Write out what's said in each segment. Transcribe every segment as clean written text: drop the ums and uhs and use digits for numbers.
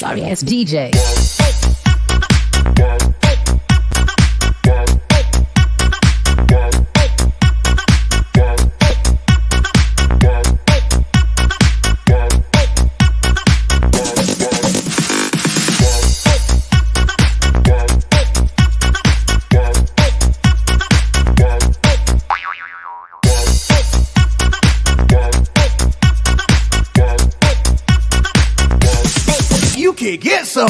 sorry ass DJ. You can get some.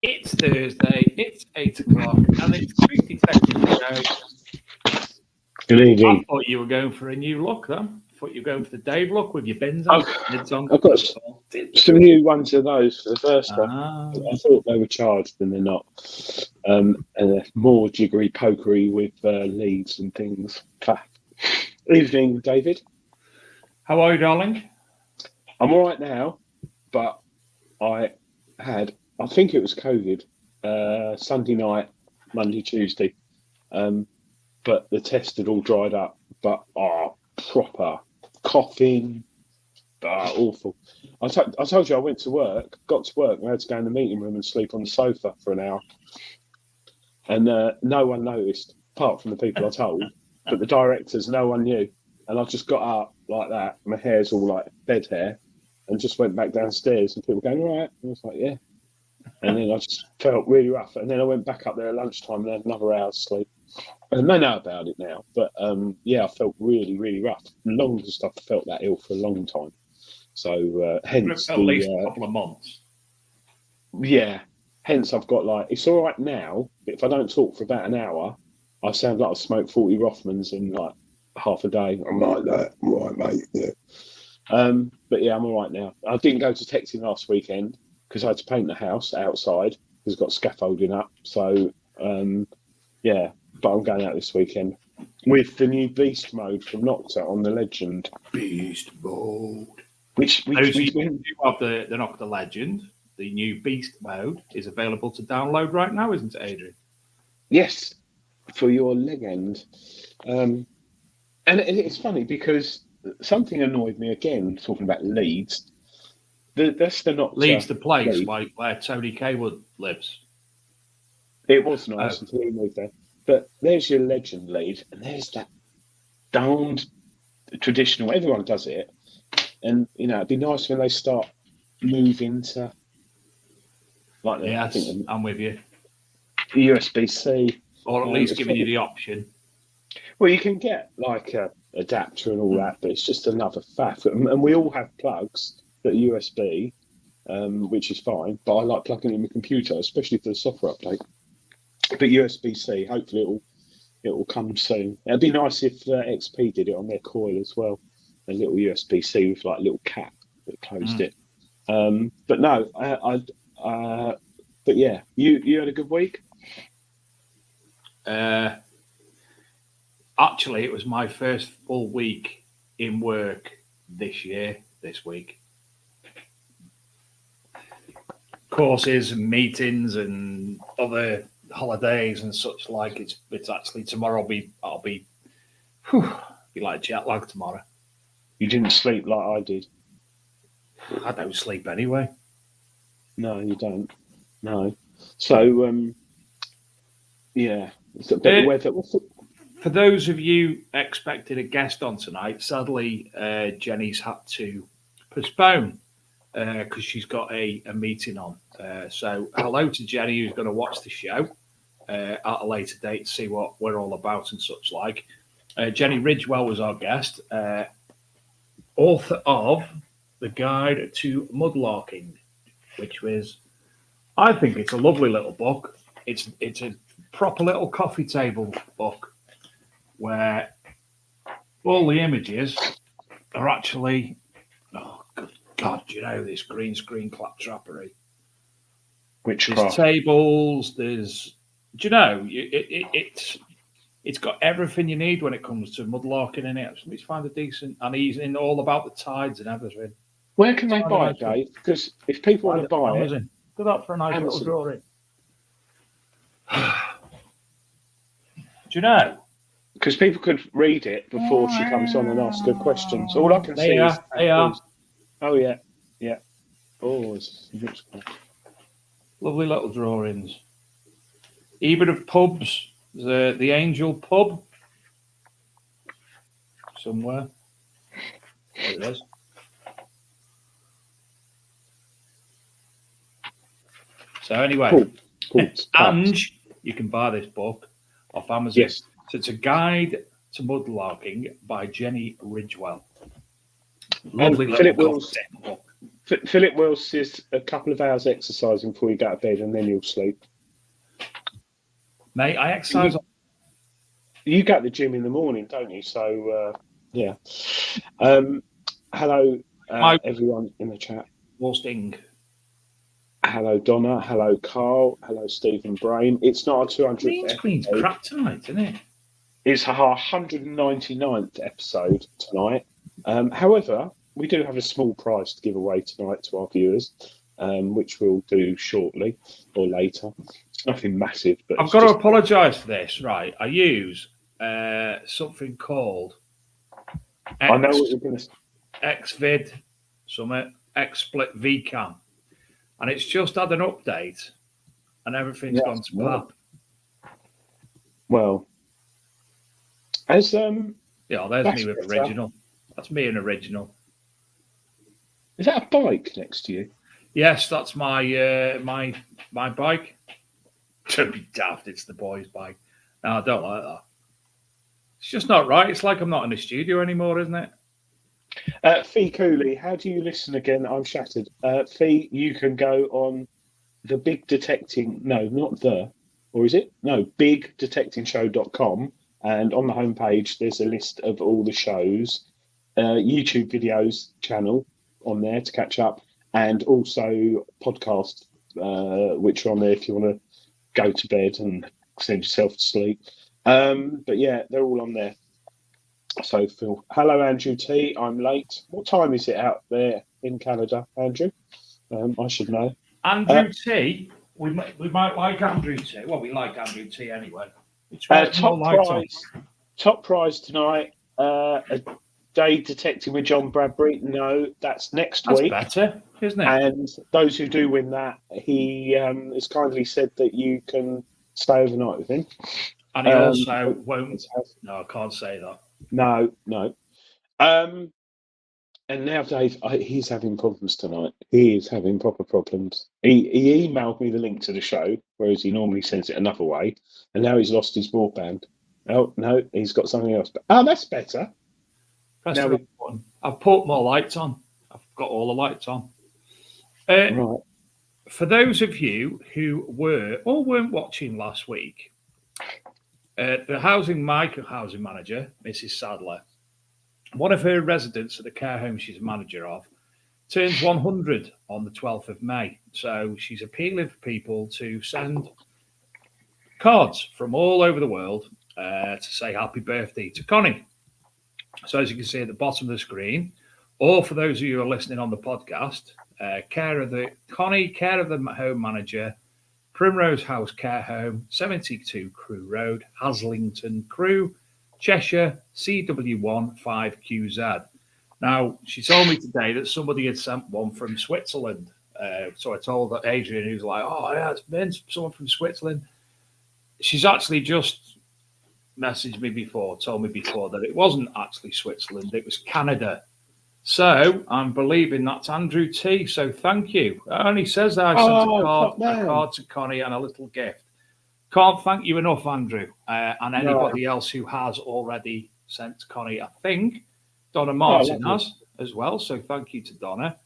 It's Thursday, it's 8 o'clock, and it's BIG Detecting Show Good evening. I thought you were going for a new look, then. I thought you were going for the Dave look with your bins on. I've got some new ones of those for the first time. I thought they were charged, and they're not. And they're more jiggery pokery with leads and things. Evening, David. How are you, darling? I'm all right now, but I think it was COVID, Sunday night, Monday, Tuesday. But the test had all dried up. But proper coughing, awful. I told you I went to work, got to work, and I had to go in the meeting room and sleep on the sofa for an hour. And no one noticed, apart from the people I told. But the directors, no one knew. And I just got up like that. My hair's all like bed hair, and just went back downstairs. And people going, all right. And I was like, yeah. And then I just felt really rough. And then I went back up there at lunchtime and had another hour's sleep. And they know about it now. But I felt really, really rough. Longest I've felt that ill for a long time. So hence at least a couple of months. Yeah. Hence I've got it's all right now, but if I don't talk for about an hour, I sound like I smoked 40 Rothmans in like half a day. I'm like that. I'm all right, mate. Yeah. But yeah, I'm all right now. I didn't go to texting last weekend because I had to paint the house outside because it's got scaffolding up. So yeah, but I'm going out this weekend with the new Beast mode from Nocta on the Legend. Beast mode. Which you have the Nocta Legend. The new Beast mode is available to download right now, isn't it, Adrian? Yes, for your leg end. And it's funny because something annoyed me again, talking about Leeds. That's the Nocta. Leeds, the place where Tony Kaywood lives. It was nice until he moved there. But there's your Legend lead, and there's that darned traditional. Everyone does it. And, it'd be nice when they start moving to... I'm with you. USB-C. Or at least giving you the option. Well, you can get a adapter and all that, but it's just another faff. And we all have plugs that are USB, which is fine. But I like plugging in my computer, especially for the software update. But USB-C, hopefully it will come soon. It'd be nice if XP did it on their coil as well. A little USB-C with a little cap that closed it. But no, but yeah, you had a good week? Actually, it was my first full week in work this week. Courses and meetings and other holidays and such like. It's actually tomorrow. I'll be like jet lag tomorrow. You didn't sleep like I did. I don't sleep anyway. No, you don't. No. So, yeah. It's a bit of weather. For those of you expecting a guest on tonight, sadly, Jenny's had to postpone because she's got a meeting on. So, hello to Jenny, who's going to watch the show at a later date to see what we're all about and such like. Jenny Ridgewell was our guest, author of The Guide to Mudlarking, which was, I think it's a lovely little book. It's a proper little coffee table book where all the images are actually, oh good God, this green screen claptrappery. There's tables, there's, it's got everything you need when it comes to mudlarking in it. It's find a decent, and he's in all about the tides and everything. Where can they buy it, Dave? Because if people want to buy it, go up for a nice little drawing. Do you know? Because people could read it before she comes on and ask her questions. All I can see is... They are. Oh, yeah. Yeah. Oh, it's lovely little drawings. Even of pubs. The Angel Pub. Somewhere. There it is. So anyway, cool. And you can buy this book off Amazon. Yes. So it's a guide to mudlarking by Jenny Ridgewell. Lovely Philip Wills. Philip Wills says a couple of hours exercising before you go to bed, and then you'll sleep. Mate, I exercise. You go to the gym in the morning, don't you? So yeah. Hello, everyone in the chat. Sting. Hello, Donna. Hello, Carl. Hello, Stephen Brain. It's not our 200th Green screen's episode. crap tonight, isn't it? It's our 199th episode tonight. However, we do have a small prize to give away tonight to our viewers, which we'll do shortly or later. It's nothing massive, but I've got to apologise for this. Right, I use something called I know what you're going to say. XVid, XSplit VCAM, and it's just had an update, and everything's gone to plan. Well, as there's me with original. That's me an original. Is that a bike next to you? Yes, that's my my bike. To be daft, it's the boys' bike. No, I don't like that. It's just not right. It's like I'm not in the studio anymore, isn't it? Fee Cooley, how do you listen again? I'm shattered. Fee, you can go on the Big Detecting. No, not the. Or is it? No, BigDetectingShow.com. And on the homepage, there's a list of all the shows, YouTube videos channel on there to catch up, and also podcasts, which are on there if you want to go to bed and send yourself to sleep. But yeah, they're all on there. So Phil, hello Andrew T. I'm late. What time is it out there in Canada, Andrew? I should know. Andrew T. We might like Andrew T. Well, we like Andrew T. anyway. Top prize tonight. A day detecting with John Bradbury. No, that's next week. That's better, isn't it? And those who do win that, he has kindly said that you can stay overnight with him. And he also won't. No, I can't say that. No. And now Dave, he's having problems tonight. He is having proper problems. He emailed me the link to the show, whereas he normally sends it another way. And now he's lost his broadband. Oh, no, he's got something else. Oh, that's better. Now I've put more lights on. I've got all the lights on. Right. For those of you who were or weren't watching last week, the housing manager, Mrs. Sadler, one of her residents at the care home she's a manager of, turns 100 on the 12th of May. So she's appealing for people to send cards from all over the world to say happy birthday to Connie. So as you can see at the bottom of the screen, or for those of you who are listening on the podcast, care of the home manager, Primrose House Care Home, 72 Crewe Road, Haslington, Crewe, Cheshire, CW1 5QZ. Now, she told me today that somebody had sent one from Switzerland. So I told Adrian, who's like, oh, yeah, it's been someone from Switzerland. She's actually just messaged me before, told me before that it wasn't actually Switzerland, it was Canada. So I'm believing that's Andrew T. So thank you. It only says I sent a card to Connie and a little gift. Can't thank you enough, Andrew, and anybody else who has already sent to Connie. I think Donna Martin has as well. So thank you to Donna.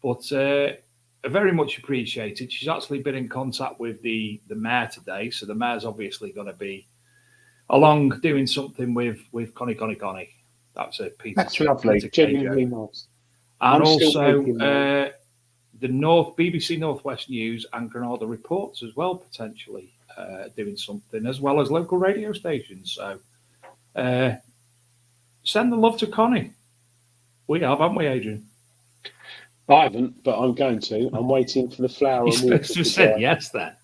But very much appreciated. She's actually been in contact with the mayor today. So the mayor's obviously going to be along doing something with Connie. That's a piece. That's lovely. Genuinely nice. And also the BBC Northwest News and Granada Reports as well, potentially doing something, as well as local radio stations. So send the love to Connie. We have, haven't we, Adrian? I haven't, but I'm going to. I'm waiting for the flour and water. You said yes then.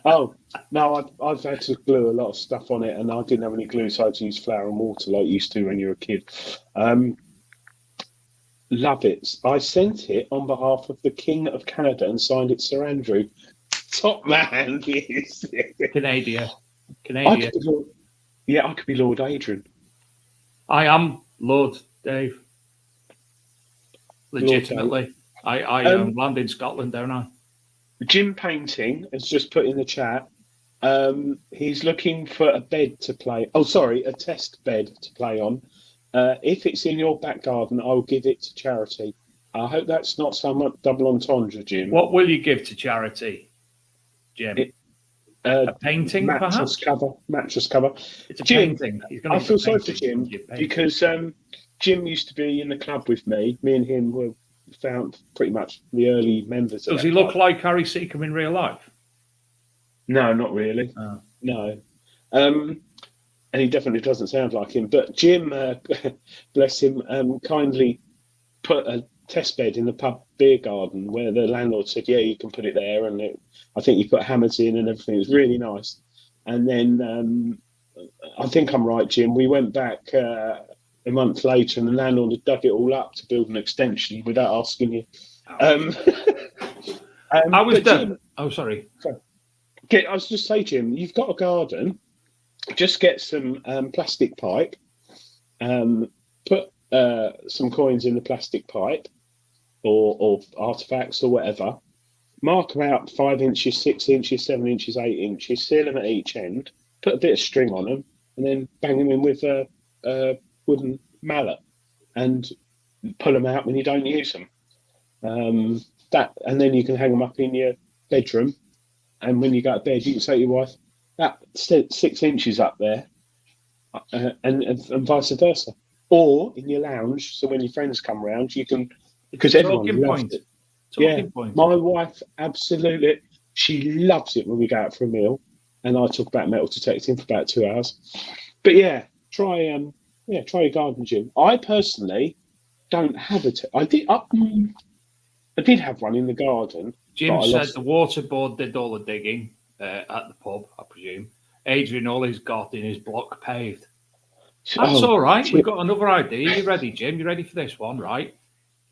Oh, no, I've had to glue a lot of stuff on it, and I didn't have any glue, so I had to use flour and water like you used to when you were a kid. Love it. I sent it on behalf of the King of Canada and signed it Sir Andrew. Top man, yes. Canada. I could be Lord Adrian. I am Lord Dave. Legitimately. I land in Scotland, don't I? Jim Painting has just put in the chat. He's looking for a bed to play. Oh, sorry, a test bed to play on. If it's in your back garden, I'll give it to charity. I hope that's not somewhat double entendre, Jim. What will you give to charity, Jim? A painting, mattress perhaps? mattress cover. It's a Jim, painting. He's I going feel to sorry for Jim because Jim used to be in the club with me. Me and him were found pretty much the early members of Does that he look club. like Harry Seacombe in real life? No, not really. Oh. No. And he definitely doesn't sound like him. But Jim, bless him, kindly put a test bed in the pub beer garden where the landlord said, yeah, you can put it there. And I think he put hammers in and everything. It was really nice. And then I think I'm right, Jim. We went back a month later and the landlord had dug it all up to build an extension without asking you. I was done. Jim, Oh, sorry. I was just saying, Jim, you've got a garden. Just get some plastic pipe, put some coins in the plastic pipe or artifacts or whatever. Mark them out 5 inches, 6 inches, 7 inches, 8 inches, seal them at each end, put a bit of string on them, and then bang them in with a wooden mallet and pull them out when you don't use them. And then you can hang them up in your bedroom. And when you go to bed, you can say to your wife, that 6 inches up there, and vice versa. Or in your lounge, so when your friends come round, you can, because everyone loves it. Talking point. My wife absolutely, she loves it when we go out for a meal, and I talk about metal detecting for about 2 hours. But yeah, try your garden, Jim. I personally don't have I did have one in the garden. Jim said the water board did all the digging at the pub, I presume. Adrian, all he's got in his block paved. That's all right. Jim. We've got another idea. You ready, Jim? You ready for this one, right?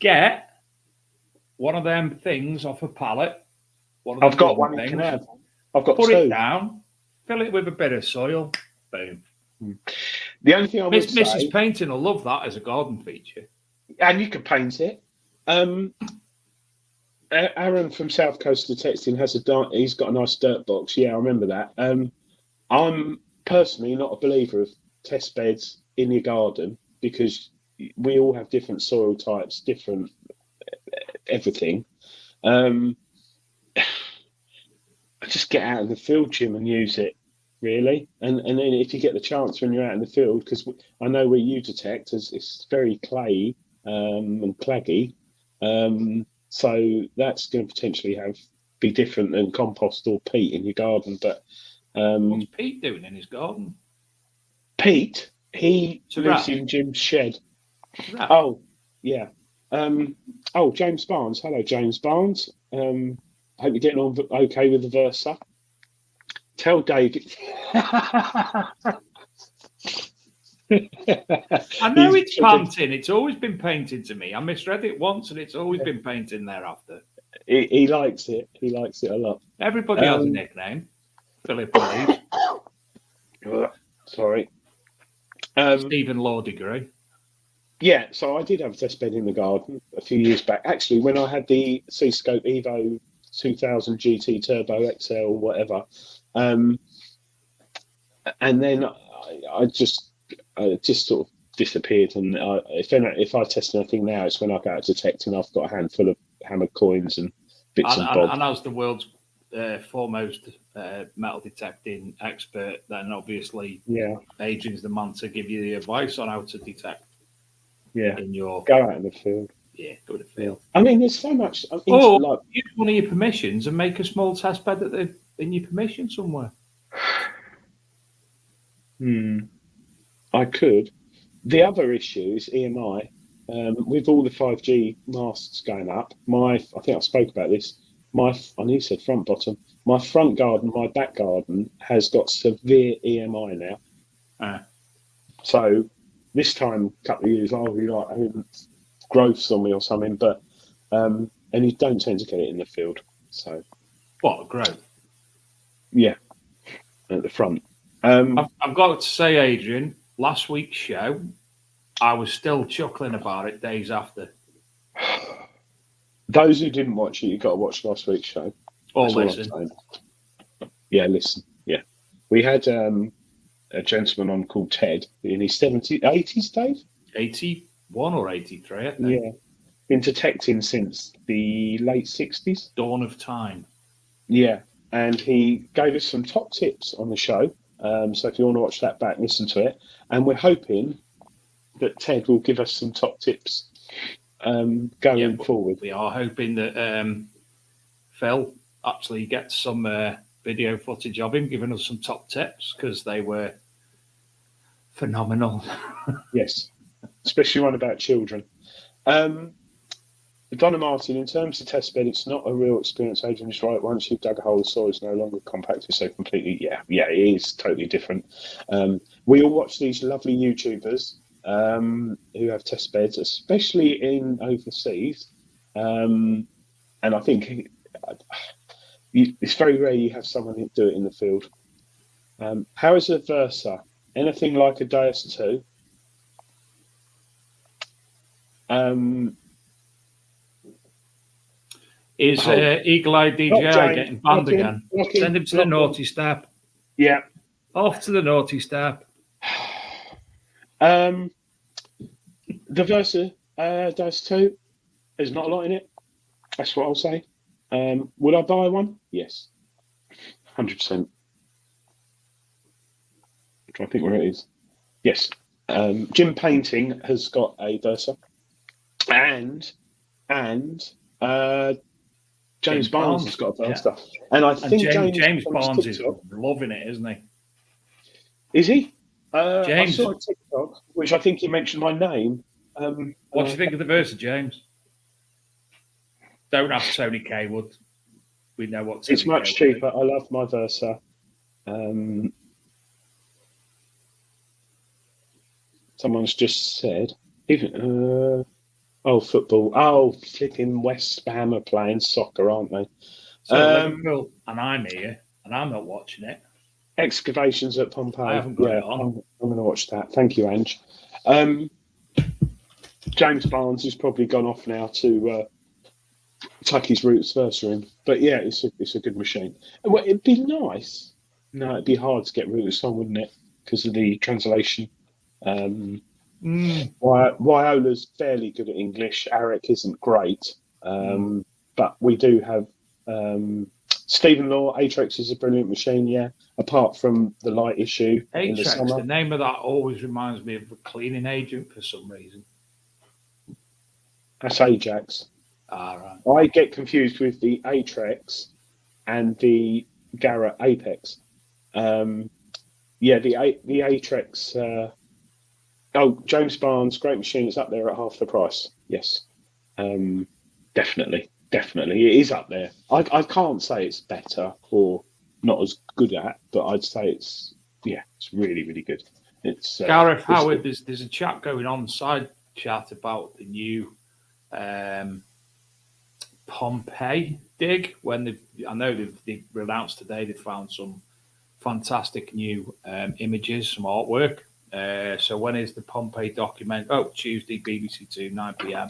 Get one of them things off a pallet. I've got one you can have. I've got Put two. It down, fill it with a bit of soil, boom. The only thing I would say... Mrs. Painting will love that as a garden feature. And you can paint it. Aaron from South Coast Detecting he's got a nice dirt box. Yeah, I remember that. I'm personally not a believer of test beds in your garden because we all have different soil types, different everything. Just get out in the field, Jim, and use it, really. And then if you get the chance when you're out in the field, because I know where you detect, it's very clayey and claggy. So that's going to potentially be different than compost or peat in your garden. But what's Pete doing in his garden? Pete, he lives in Jim's shed. Oh, yeah. James Barnes. Hello, James Barnes. Hope you're getting on okay with the Versa. Tell Dave. I know it's painting. It's always been painting to me. I misread it once, and it's always been painting thereafter. He likes it. He likes it a lot. Everybody has a nickname. Philip Lee. Sorry. Stephen Law degree. Yeah, so I did have a test bed in the garden a few years back. Actually, when I had the C-Scope Evo 2000 GT Turbo XL, whatever, and then I just sort of disappeared. And if I test anything now, it's when I go out detecting. I've got a handful of hammered coins and bits and bobs. And as the world's foremost metal detecting expert, then obviously, Adrian's the man to give you the advice on how to detect. Yeah, go out in the field. Yeah, go to the field. I mean, there's so much. Use one of your permissions and make a small test bed in your permission somewhere. I could. The other issue is EMI. With all the 5G masks going up, I think I spoke about this. I knew you said front bottom. My front garden, my back garden has got severe EMI now. So this time, a couple of years, I'll be like having growths on me or something, but and you don't tend to get it in the field. So what a growth? Yeah, at the front. I've got to say, Adrian, last week's show, I was still chuckling about it days after. Those who didn't watch it, you've got to watch last week's show. Or listen. Yeah, listen. Yeah. We had a gentleman on called Ted in his 80s, Dave? 81 or 83, I think. Yeah. Been detecting since the late 60s. Dawn of time. Yeah. and he gave us some top tips on the show. So if you want to watch that back, listen to it. And we're hoping that Ted will give us some top tips going forward. We are hoping that Phil actually gets some video footage of him giving us some top tips, because they were phenomenal. Yes, especially one about children. Donna Martin, in terms of test bed, it's not a real experience. Adrian is right. Once you've dug a hole, the soil is no longer compacted so completely. Yeah, it is totally different. We all watch these lovely YouTubers who have test beds, especially in overseas. And I think it's very rare you have someone who do it in the field. How is a Versa? Anything like a Deus 2? Is Eagle Eye DJI getting banned again? Send him to the naughty step. Yeah. Off to the naughty step. The Versa Deus 2, there's not a lot in it. That's what I'll say. Would I buy one? Yes. 100%. I'm trying to think where it is. Yes. Jim Painting has got a Versa. And James Barnes has got a Versa. Yeah. And I think James Barnes is loving it, isn't he? Is he? James. I saw a TikTok, which I think he mentioned my name. What do you think of the Versa, James? Don't ask Tony Kaywood. We know what Tony it's much cheaper. I love my Versa. Someone's just said, even football. Oh, flipping West Ham are playing soccer, aren't they? So Liverpool, and I'm here, and I'm not watching it. Excavations at Pompeii. I haven't got it on. I'm going to watch that. Thank you, Ange. James Barnes has probably gone off now to tuck his roots Versa in. But yeah, it's a good machine. Well, it'd be nice. No, it'd be hard to get roots on, wouldn't it? Because of the translation. Wyola's fairly good at English. Arik isn't great. But we do have Stephen Law. Atrex is a brilliant machine, yeah. Apart from the light issue in the summer. The name of that always reminds me of a cleaning agent for some reason. That's Ajax. Right. I get confused with the Atrex and the Garrett Apex. The Atrex. James Barnes, great machine. It's up there at half the price. Yes, definitely. It is up there. I can't say it's better or not as good at, but I'd say it's really, really good. It's Gareth Howard. There's a chat going on, side chat about the new Pompeii dig. I know they've announced today they found some fantastic new images, some artwork. So when is the Pompeii document? Tuesday, BBC 2, 9 p.m.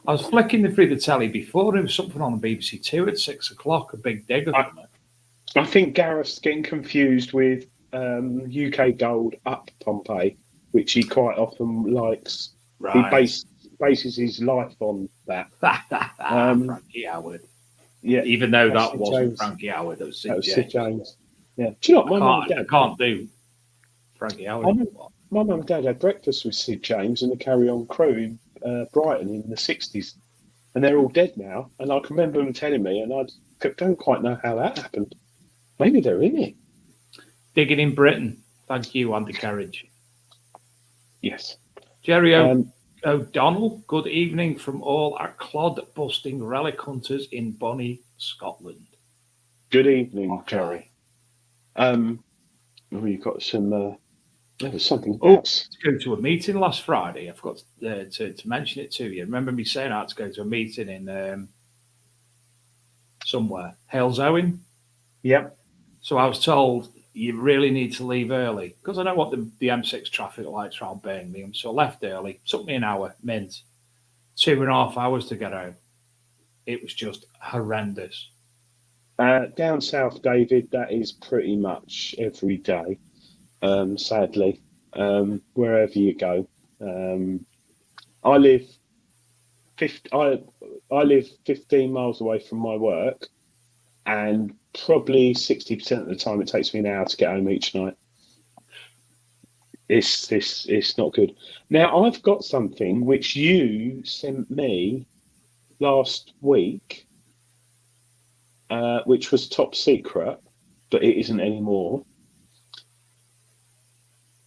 I was flicking through the telly before. There was something on the BBC 2 at 6 o'clock, a big dig. I think Gareth's getting confused with UK Gold Up Pompeii, which he quite often likes. Right. He bases his life on that. Frankie Howard. Yeah. Even though that wasn't Frankie Howard, that was Sid James. Yeah. Do you know what my mum and dad can't do Frankie Howard? My mum and dad had breakfast with Sid James and the Carry On crew in Brighton in the 60s. And they're all dead now. And I can remember them telling me, and I don't quite know how that happened. Maybe they're in it. Digging in Britain. Thank you, Andy Carriage. Yes. Jerry O'Donnell, good evening from all our clod-busting relic hunters in Bonnie, Scotland. Good evening, Jerry. You've got some... there was something else. To go to a meeting last Friday. I forgot to mention it to you. Remember me saying I had to go to a meeting in somewhere. Hales Owen? Yep. So I was told you really need to leave early because I know what the M6 traffic lights are on Birmingham. So I left early. Took me an hour, mint. 2.5 hours to get home. It was just horrendous. Down south, David, that is pretty much every day. Sadly, wherever you go. I live 15 miles away from my work, and probably 60% of the time it takes me an hour to get home each night. It's not good. Now I've got something which you sent me last week, which was top secret, but it isn't anymore,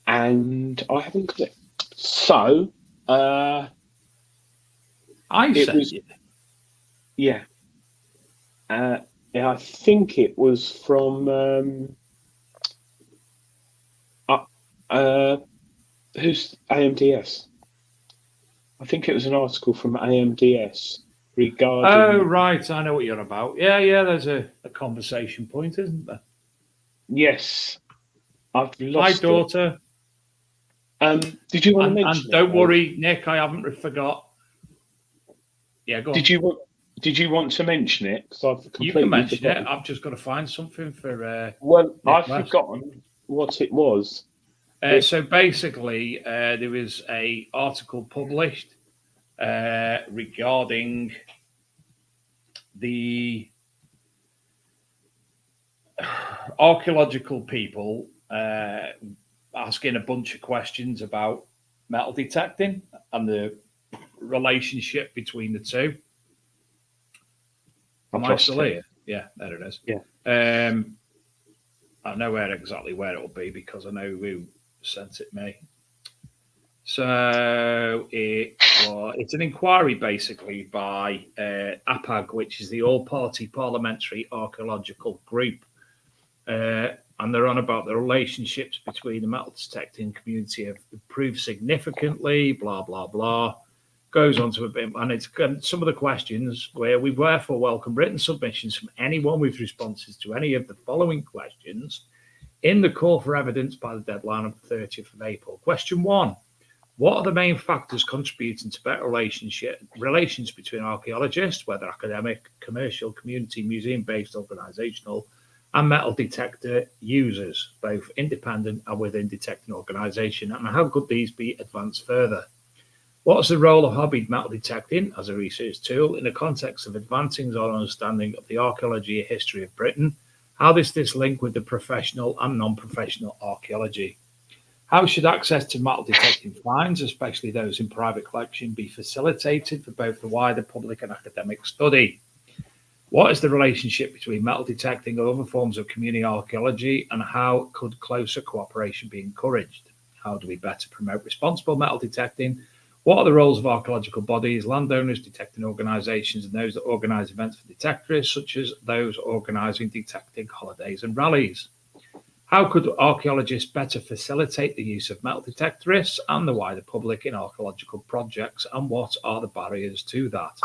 and I haven't got it. So I sent you. Yeah. I think it was from who's AMDS? I think it was an article from AMDS regarding. Oh, right. I know what you're about. Yeah. There's a conversation point, isn't there? Yes. I've Hi, lost daughter. it. Did you want to mention and don't worry, Nick, I haven't forgot. Yeah, go on. Did you want to mention it? Because I've completely You can mention forgotten. it. I've just got to find something for. Well, Nick I've forgotten what it was. So basically, there was a article published regarding the archaeological people asking a bunch of questions about metal detecting and the relationship between the two. Am I still here? Yeah, there it is. Yeah. I know exactly where it will be because I know who sent it me. So it's an inquiry basically by APAG, which is the All-Party Parliamentary Archaeological Group. And they're on about the relationships between the metal detecting community have improved significantly, blah, blah, blah. Goes on to a bit, and it's some of the questions where we therefore welcome written submissions from anyone with responses to any of the following questions in the call for evidence by the deadline of the 30th of April. Question 1. What are the main factors contributing to better relations between archaeologists, whether academic, commercial, community, museum-based, organisational, and metal detector users, both independent and within detecting organisation, and how could these be advanced further? What is the role of hobby metal detecting as a research tool in the context of advancing our understanding of the archaeology history of Britain? How does this link with the professional and non-professional archaeology? How should access to metal detecting finds, especially those in private collection, be facilitated for both the wider public and academic study? What is the relationship between metal detecting and other forms of community archaeology, and how could closer cooperation be encouraged? How do we better promote responsible metal detecting? What are the roles of archaeological bodies, landowners, detecting organisations, and those that organise events for detectorists, such as those organising detecting holidays and rallies? How could archaeologists better facilitate the use of metal detectorists and the wider public in archaeological projects, and what are the barriers to that?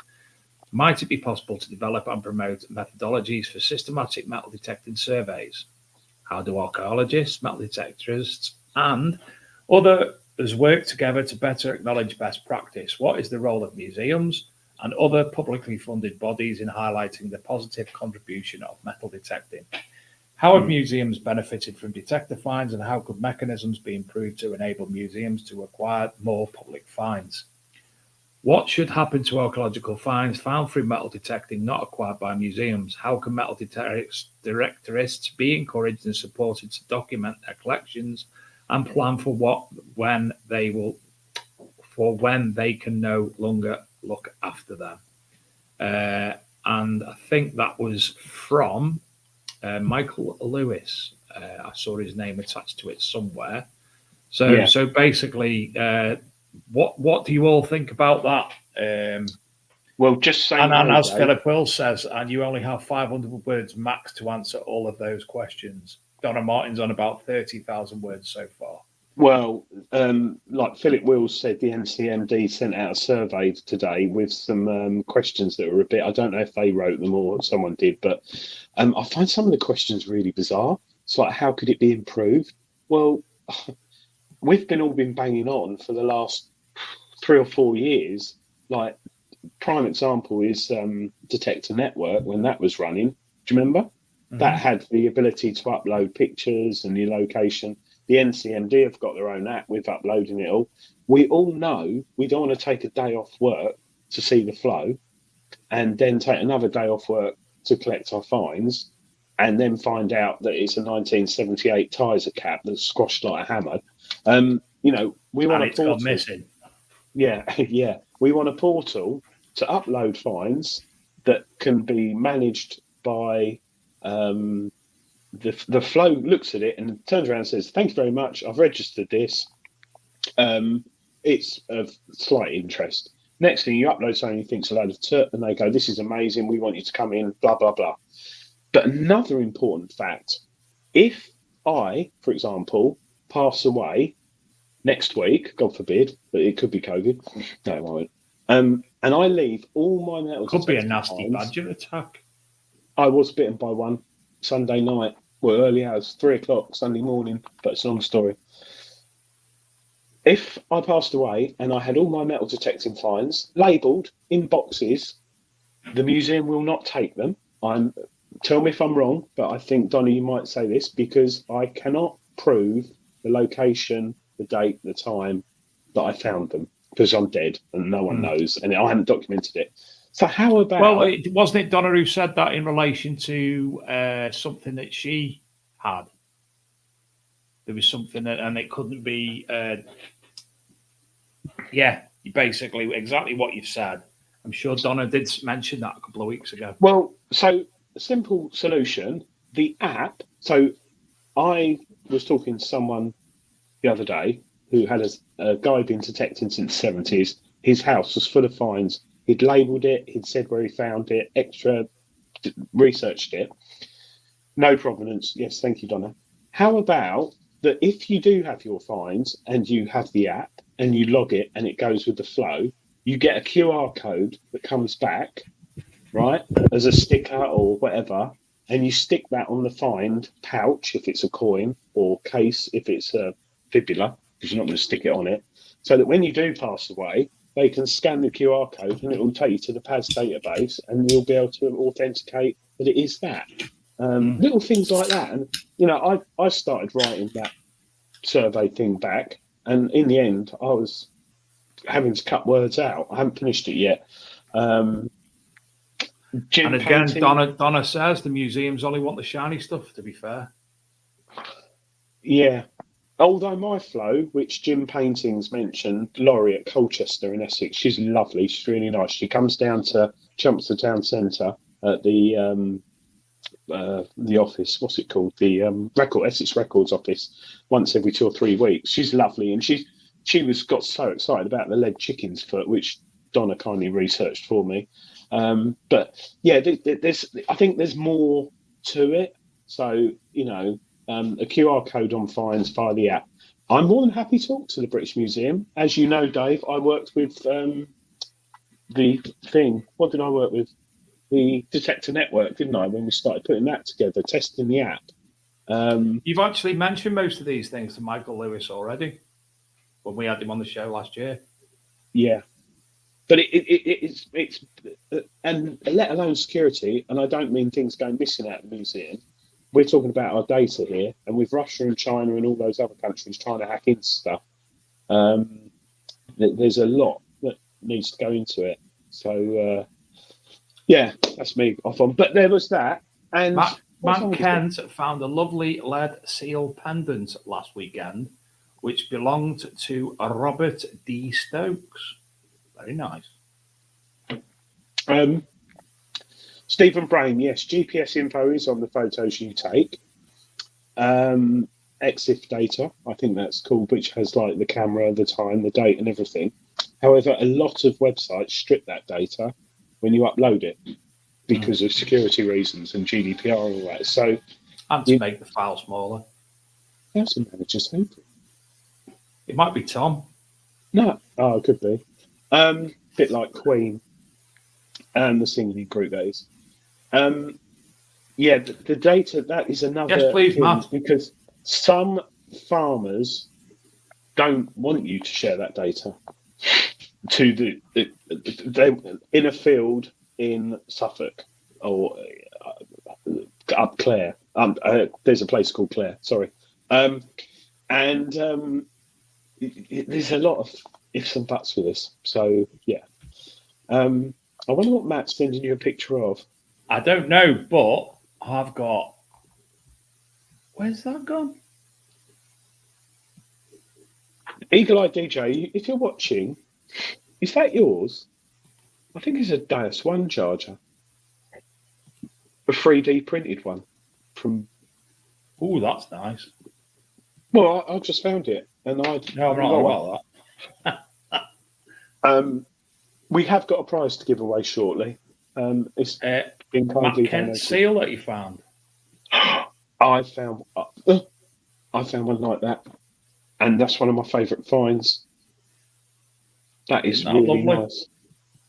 Might it be possible to develop and promote methodologies for systematic metal detecting surveys? How do archaeologists, metal detectorists, and others work together to better acknowledge best practice? What is the role of museums and other publicly funded bodies in highlighting the positive contribution of metal detecting? How have museums benefited from detector finds, and how could mechanisms be improved to enable museums to acquire more public finds? What should happen to archaeological finds found through metal detecting not acquired by museums? How can metal detectorists be encouraged and supported to document their collections and plan for when they can no longer look after them? And I think that was from Michael Lewis. I saw his name attached to it somewhere. So basically, what do you all think about that? Well, just say. And as Philip Will says, and you only have 500 words max to answer all of those questions. Donna Martin's on about 30,000 words so far. Well, like Philip Wills said, the NCMD sent out a survey today with some questions that were a bit, I don't know if they wrote them or someone did, but I find some of the questions really bizarre. It's like, how could it be improved? Well, we've all been banging on for the last 3 or 4 years. Like, prime example is Detector Network, when that was running. Do you remember? Mm-hmm. That had the ability to upload pictures and your location. The NCMD have got their own app with uploading it all. We all know we don't want to take a day off work to see the flow and then take another day off work to collect our fines, and then find out that it's a 1978 Tizer cap that's squashed like a hammer. We want And a it's portal. gone missing. Yeah, yeah. We want a portal to upload fines that can be managed by the flow. Looks at it and turns around and says, "Thank you very much. I've registered this. It's of slight interest." Next thing, you upload something you think's a load of tut, and they go, "This is amazing. We want you to come in." Blah blah blah. But another important fact: if I, for example, pass away next week, God forbid, but it could be COVID. No, it won't. And I leave all my metal Could be a detector nasty fines. badger attack. I was bitten by one Sunday night. Well, early hours, 3:00 Sunday morning, but it's a long story. If I passed away and I had all my metal detecting fines labelled in boxes, the museum will not take them. Tell me if I'm wrong, but I think, Donna, you might say this, because I cannot prove the location, the date, the time that I found them, because I'm dead and no one knows, and I haven't documented it. So how about... Well, wasn't it Donna who said that in relation to something that she had? There was something that, and it couldn't be... basically exactly what you've said. I'm sure Donna did mention that a couple of weeks ago. Well, so a simple solution, the app. So I was talking to someone the other day who had a guy been detecting since the 70s. His house was full of fines. He'd labelled it. He'd said where he found it, researched it. No provenance. Yes, thank you, Donna. How about that if you do have your fines and you have the app and you log it and it goes with the flow, you get a QR code that comes back, right, as a sticker or whatever, and you stick that on the fined pouch if it's a coin, or case if it's a fibula, because you're not going to stick it on it, so that when you do pass away, they can scan the QR code and it will take you to the PAS database and you'll be able to authenticate that it is that. Little things like that. And, I started writing that survey thing back, and in the end, I was having to cut words out. I haven't finished it yet. And again, Donna says the museums only want the shiny stuff, to be fair. Yeah. Although my flow, which Jim Paintings mentioned, Laurie at Colchester in Essex, she's lovely. She's really nice. She comes down to Chelmsford Town Centre at the office. What's it called? The Essex Records office once every 2 or 3 weeks. She's lovely, and she got so excited about the lead chicken's foot, which Donna kindly researched for me. But yeah, I think there's more to it. So a QR code on fines via the app. I'm more than happy to talk to the British Museum. As you know, Dave, I worked with the thing. What did I work with? The Detector Network, didn't I? When we started putting that together, testing the app. You've actually mentioned most of these things to Michael Lewis already when we had him on the show last year. Yeah, but it's and let alone security. And I don't mean things going missing out of the museum. We're talking about our data here, and with Russia and China and all those other countries trying to hack into stuff, there's a lot that needs to go into it. So, yeah, that's me off on. But there was that. And Matt Kent found a lovely lead seal pendant last weekend, which belonged to Robert D. Stokes. Very nice. Stephen Brain, yes, GPS info is on the photos you take. EXIF data, I think that's called, which has like the camera, the time, the date, and everything. However, a lot of websites strip that data when you upload it because of security reasons and GDPR and all that. So, and to make the file smaller. How's the manager's who? It might be Tom. No, it could be. Bit like Queen and the singing group, that is. The data, that is another. Yes, please, thing, Matt. because some farmers don't want you to share that data to they in a field in Suffolk or up Clare. There's a place called Clare. Sorry, there's a lot of ifs and buts with this. So yeah, I wonder what Matt's sending you a picture of. I don't know, but I've got. Where's that gone? Eagle Eye DJ, if you're watching, is that yours? I think it's a Deus One charger, a 3D printed one from. Oh, that's nice. Well, I just found it, and I. No, I'm not about that. We have got a prize to give away shortly. It's been kindly Matt Kent donated. seal that you found. I found one like that, and that's one of my favourite finds. That is really nice.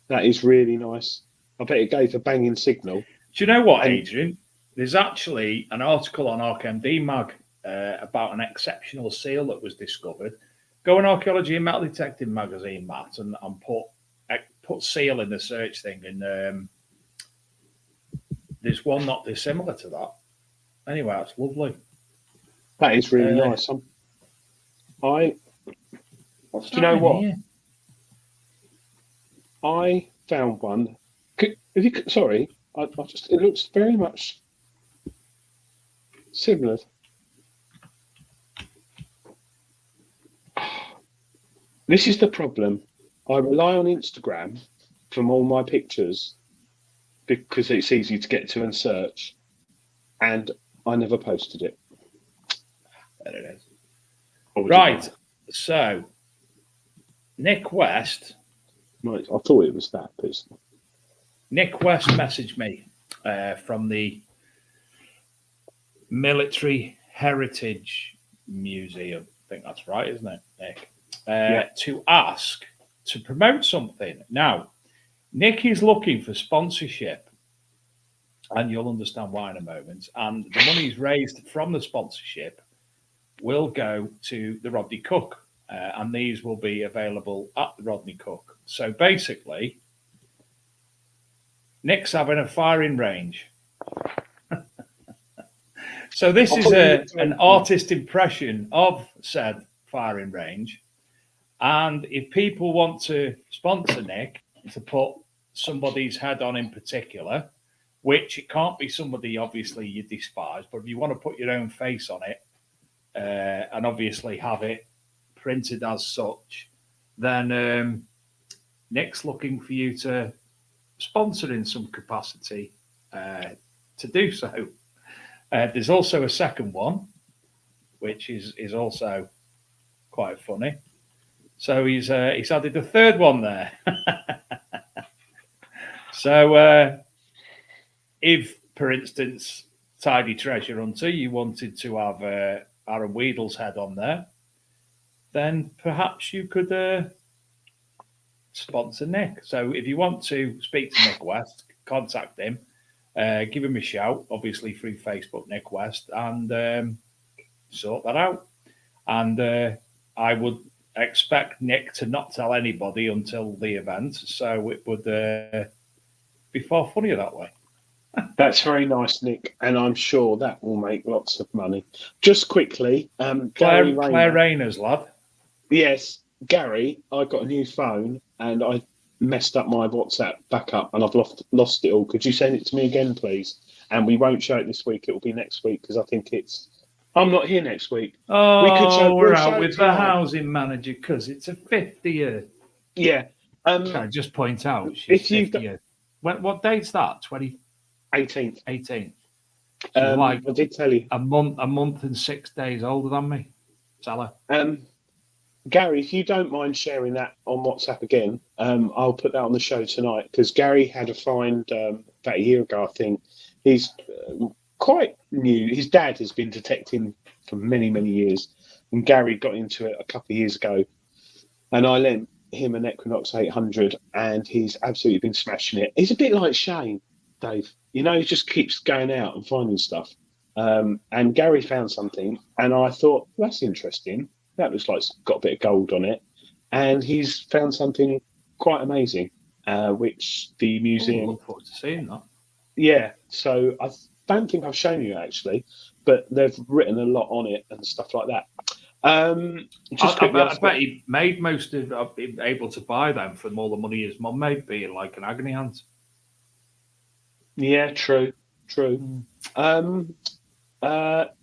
That is really nice. I bet it gave a banging signal. Do you know what, Adrian? There's actually an article on ArcMD Mag about an exceptional seal that was discovered. Go on Archaeology and Metal Detecting magazine, Matt, and put seal in the search thing, and there's one not dissimilar to that. Anyway, that's lovely. That is really nice. Do you know what? Here? I found one. Sorry, it looks very much similar. This is the problem. I rely on Instagram from all my pictures because it's easy to get to and search, and I never posted it. There it is. Right. So, Nick West. Right, I thought it was that, but Nick West messaged me from the Military Heritage Museum. I think that's right, isn't it, Nick? To ask to promote something. Now, Nick is looking for sponsorship, and you'll understand why in a moment. And the money's raised from the sponsorship will go to the Rodney Cook, and these will be available at the Rodney Cook. So basically, Nick's having a firing range. So this is an artist impression of said firing range. And if people want to sponsor Nick to put somebody's head on in particular, which it can't be somebody obviously you despise, but if you want to put your own face on it and obviously have it printed as such, then Nick's looking for you to sponsor in some capacity to do so. There's also a second one, which is also quite funny. So he's added a third one there. So if, for instance, Tidy Treasure Hunter, you wanted to have Aaron Weedle's head on there, then perhaps you could sponsor Nick. So if you want to speak to Nick West, contact him, give him a shout, obviously through Facebook, Nick West, and sort that out. And I would expect Nick to not tell anybody until the event, so it would be far funnier that way. That's very nice, Nick, and I'm sure that will make lots of money. Just quickly, Claire Rayner's lad. Yes, Gary, I got a new phone and I messed up my WhatsApp backup and I've lost it all. Could you send it to me again, please? And we won't show it this week. It will be next week because I think I'm not here next week. Oh, we're out with the housing manager because it's a 50th. Yeah. Can I just point out she's 50th. What date's that? 18th. 18th. I did tell you. A month and 6 days older than me. Tell her. Gary, if you don't mind sharing that on WhatsApp again, I'll put that on the show tonight because Gary had a find about a year ago, I think. He's quite new. His dad has been detecting for many, many years, and Gary got into it a couple of years ago. And I lent him an Equinox 800, and he's absolutely been smashing it. He's a bit like Shane, Dave. You know, he just keeps going out and finding stuff. And Gary found something, and I thought, well, that's interesting. That looks like it's got a bit of gold on it. And he's found something quite amazing, which the museum... I look forward to seeing that. Yeah, so I don't think I've shown you, actually, but they've written a lot on it and stuff like that. I bet he made most of able to buy them for more the money his mum made, being like an agony aunt. Yeah, true. Matt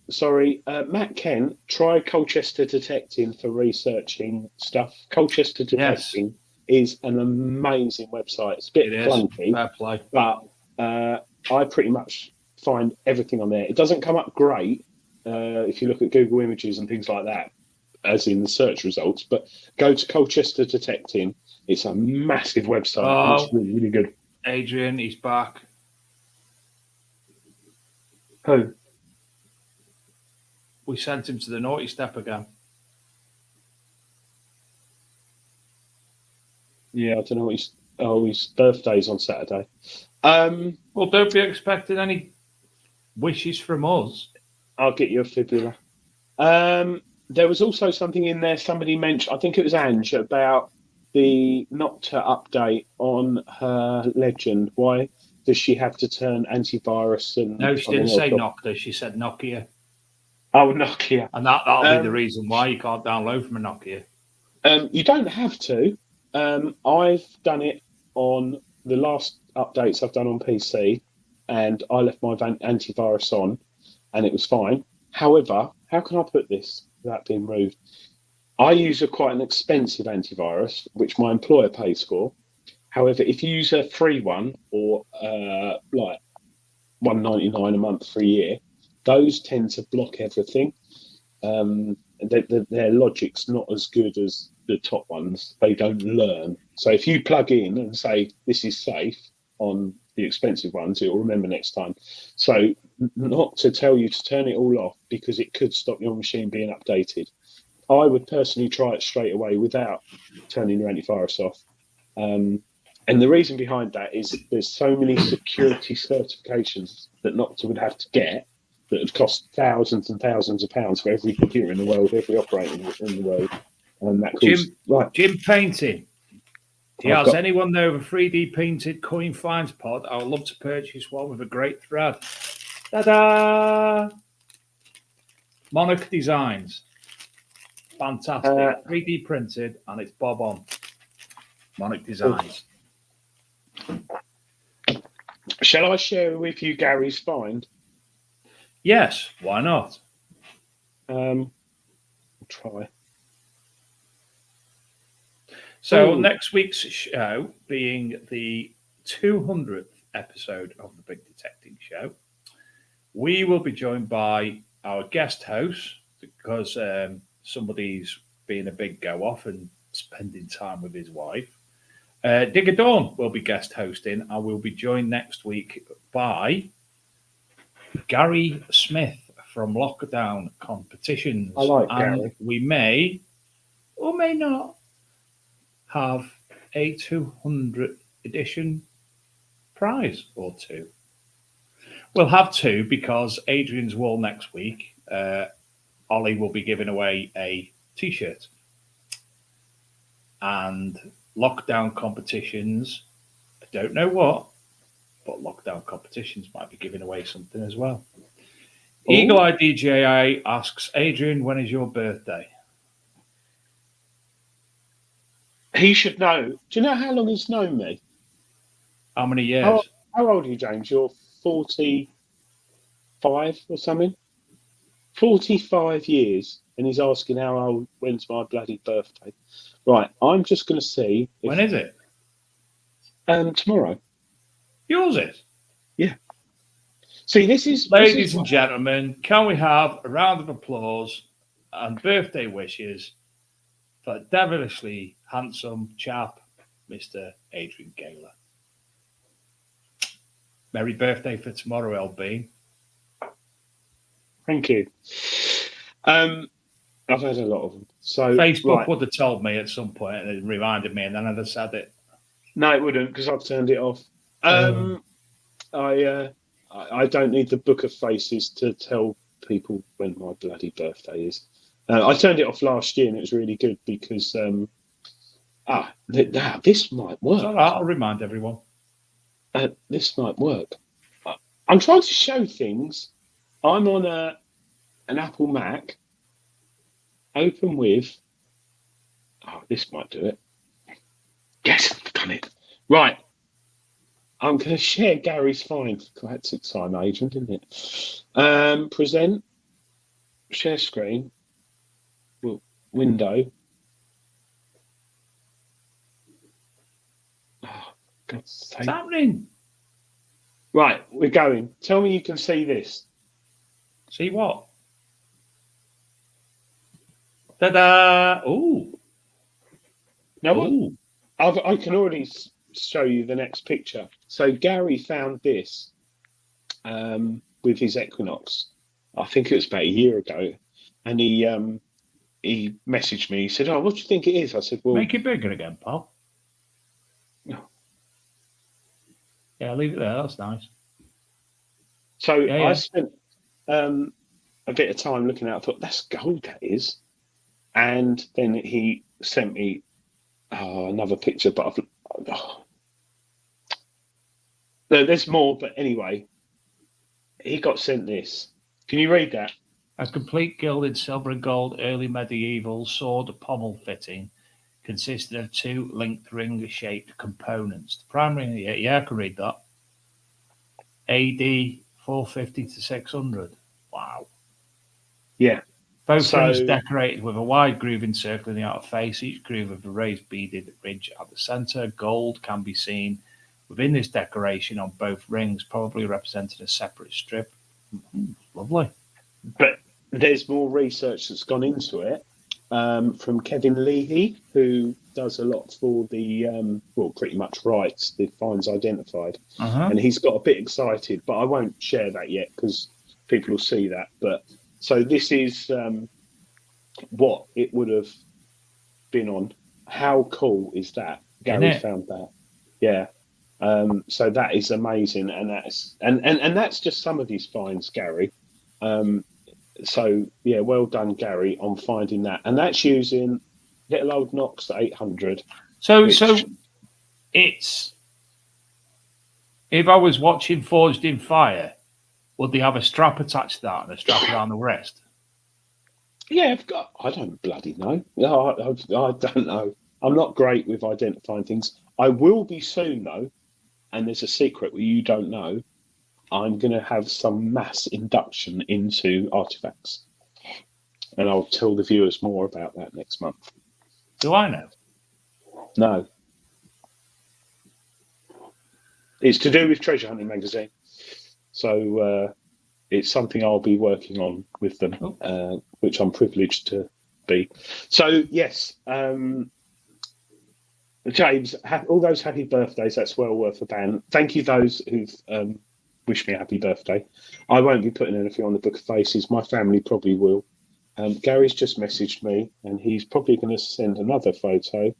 Kent, try Colchester Detecting for researching stuff. Colchester Yes, Detecting is an amazing website. It's a bit it is. clunky, Fair play. but I pretty much find everything on there. It doesn't come up great if you look at Google Images and things like that, as in the search results, but go to Colchester Detecting. It's a massive website and it's really, really good. Adrian, he's back. Who? We sent him to the naughty step again. Yeah, I don't know. His birthday's on Saturday. Well, don't be expecting any wishes from us. I'll get you a fibula. There was also something in there somebody mentioned, I think it was Ange, about the Nocta update on her legend. Why does she have to turn antivirus and No, she didn't say Nokia. She said Nokia. Oh, Nokia. And that'll be the reason why you can't download from a Nokia. You don't have to. I've done it on the last updates I've done on PC, and I left my antivirus on, and it was fine. However, how can I put this without being rude? I use quite an expensive antivirus, which my employer pays for. However, if you use a free one or like $199 a month for a year, those tend to block everything. Their logic's not as good as the top ones. They don't learn. So if you plug in and say this is safe on the expensive ones, it will remember next time. So not to tell you to turn it all off because it could stop your machine being updated. I would personally try it straight away without turning your antivirus off. And the reason behind that is there's so many security certifications that Nocta would have to get that would cost thousands and thousands of pounds for every computer in the world, every operator in the world. And that Jim Painting. Anyone know of a 3D painted coin finds pod? I would love to purchase one with a great thread. Ta-da! Monarch Designs. Fantastic. 3D printed and it's bob on. Monarch Designs. Shall I share with you Gary's find? Yes, why not? I'll try. So next week's show being the 200th episode of the Big Detecting Show, we will be joined by our guest host because somebody's being a big go off and spending time with his wife. Digger Dawn will be guest hosting and we'll be joined next week by Gary Smith from Lockdown Competitions. I like Gary. We may or may not have a 200 edition prize or two. We'll have two because Adrian's Wall next week, Ollie will be giving away a t-shirt. And Lockdown Competitions, I don't know what, but Lockdown Competitions might be giving away something as well. Ooh. Eagle Eye DJI asks, Adrian, when is your birthday? He should know. Do you know how long he's known me? How many years? How old are you, James? You're 45 or something? 45 years. And he's asking when's my bloody birthday? Right, I'm just going to see. When is it? Tomorrow. Yours is? Yeah. See, Ladies and gentlemen, can we have a round of applause and birthday wishes for devilishly handsome chap, Mr. Adrian Gaylor. Merry birthday for tomorrow, LB. Thank you. I've had a lot of them. So Facebook would have told me at some point and it reminded me, and then I'd have said it. No, it wouldn't, because I've turned it off. I don't need the book of faces to tell people when my bloody birthday is. I turned it off last year and it was really good because this might work. All right, I'll remind everyone. This might work. I'm trying to show things. I'm on an Apple Mac. Open with. Oh, this might do it. Yes, I've done it. Right. I'm going to share Gary's find. God, that's exciting, Adrian, isn't it? Present, share screen, window. Oh, God's sake. What's happening? Right, we're going. Tell me you can see this. See what? Ta-da! Ooh. Now, Ooh. I can already show you the next picture. So Gary found this with his Equinox. I think it was about a year ago, and he messaged me. He said, "Oh, what do you think it is?" I said, "Well, Make it bigger again, pal. No. Yeah, leave it there. That's nice. So Yeah. I spent a bit of time looking at it. I thought, that's gold, that is. And then he sent me another picture, but there's more. But anyway, he got sent this. Can you read that? A complete gilded silver and gold early medieval sword pommel fitting consisted of two linked ring-shaped components. The primary, yeah, I can read that. AD 450 to 600. Wow. Yeah. Both rings decorated with a wide groove encircling the outer face, each groove with a raised beaded ridge at the centre. Gold can be seen within this decoration on both rings, probably representing a separate strip. Lovely. But there's more research that's gone into it from Kevin Leahy, who does a lot for the, pretty much writes the finds identified. And he's got a bit excited, but I won't share that yet because people will see that. But so this is what it would have been on. How cool is that? Gary found that. Yeah. So that is amazing, and that's just some of his finds, Gary. So yeah, well done, Gary, on finding that, and that's using little old Knox 800. So it's, if I was watching Forged in Fire, would they have a strap attached to that and a strap around the wrist? Yeah, I don't bloody know. I don't know. I'm not great with identifying things. I will be soon though, and there's a secret where you don't know. I'm going to have some mass induction into artifacts. And I'll tell the viewers more about that next month. Do I know? No. It's to do with Treasure Hunting Magazine. So it's something I'll be working on with them, which I'm privileged to be. So, yes, James, all those happy birthdays, that's well worth a ban. Thank you those who've wished me a happy birthday. I won't be putting anything on the Book of Faces. My family probably will. Gary's just messaged me, and he's probably going to send another photo.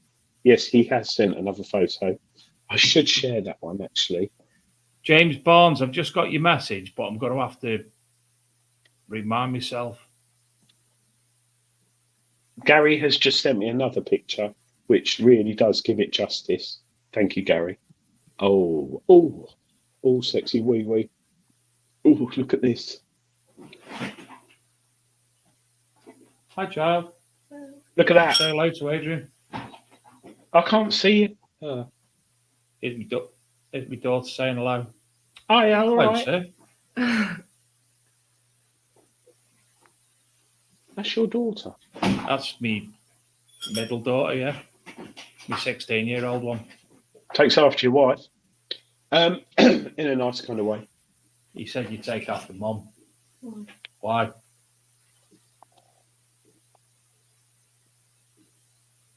Yes, he has sent another photo. I should share that one, actually. James Barnes, I've just got your message, but I'm going to have to remind myself. Gary has just sent me another picture, which really does give it justice. Thank you, Gary. Oh, sexy wee wee. Oh, look at this. Hi, child. Look at that. Say hello to Adrian. I can't see it. Here's my daughter saying hello. Hi, all Hello, right. sir. That's your daughter. That's me middle daughter, yeah. My 16-year-old one. Takes after your wife. In a nice kind of way. He said you take after mum. Why?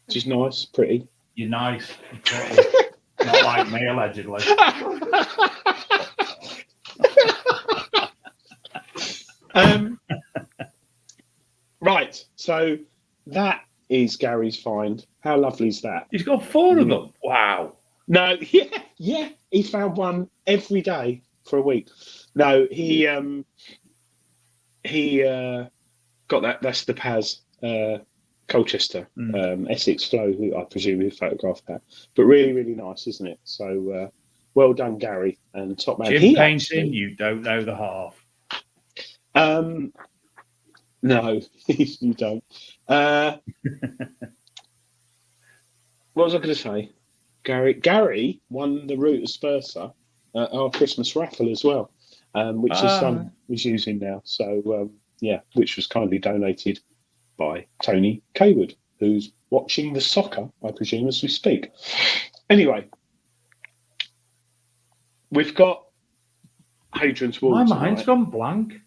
She's nice, pretty. You're nice. Pretty. Not like me, allegedly. Right, so that is Gary's find. How lovely is that? He's got 4 of them. Wow. No, yeah. He found one every day for a week. No, he got that. That's the Paz Colchester, Essex Flow, who I presume who photographed that. But really, really nice, isn't it? So well done, Gary, and top man. Jim painting, you don't know the half. No, you don't. What was I going to say? Gary won the Route Aspersa our Christmas raffle as well, which his son is using now. So, which was kindly donated by Tony Kaywood, who's watching the soccer, I presume, as we speak. Anyway, we've got Adrians Wall. My mind's gone blank.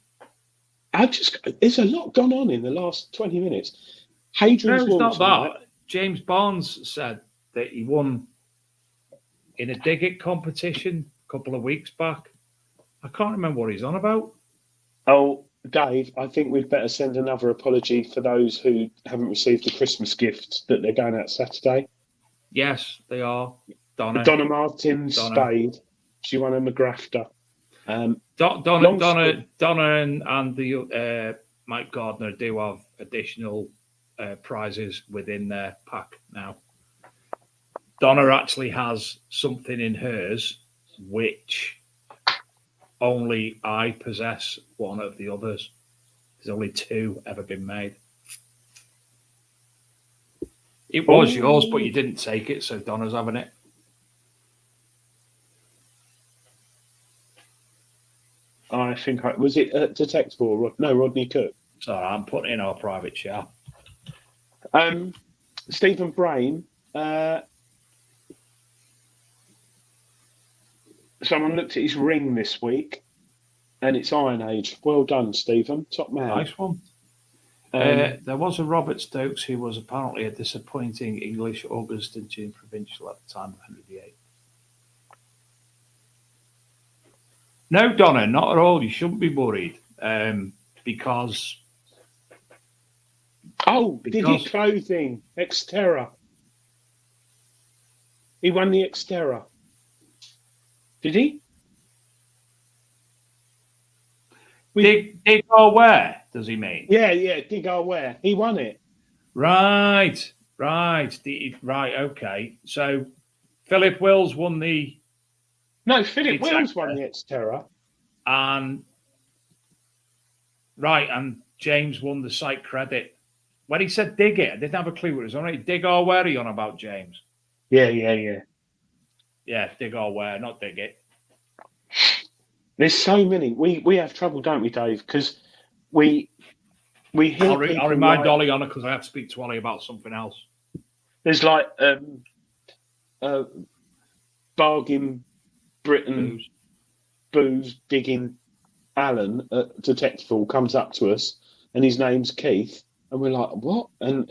There's a lot gone on in the last 20 minutes. Adrians Wall. No, it's not that. James Barnes said that he won in a dig it competition a couple of weeks back. I can't remember what he's on about. Oh, Dave, I think we'd better send another apology for those who haven't received the Christmas gift that they're going out Saturday. Yes, they are. Donna Martin Spade. She won a McGrafter. Donna and the Mike Gardner do have additional prizes within their pack now. Donna actually has something in hers which only I possess one of the others. There's only 2 ever been made. It was yours, but you didn't take it, so Donna's having it. I think was it Detectable? No, Rodney Cook. Sorry, I'm putting it in our private chat. Stephen Brain. Someone looked at his ring this week, and it's Iron Age. Well done, Stephen. Top man. Nice one. There was a Robert Stokes who was apparently a disappointing English August and June provincial at the time of Henry VIII. No, Donna, not at all. You shouldn't be worried because. Did he clothing Xterra? He won the Xterra. Did he? Dig or where, does he mean? Yeah, dig or where. He won it. Right. Okay. So Philip Wills won the. No, Philip Wills won the Xterra. And James won the site credit. When he said dig it, I didn't have a clue what it was on. Dig or where are you on about, James? Yeah. Yeah, dig or where, not dig it. There's so many. We have trouble, don't we, Dave? Because we hear I'll remind Dolly on it because I have to speak to Ollie about something else. There's like Bargain Britain booze digging Alan at Detectable comes up to us and his name's Keith. And we're like, what? And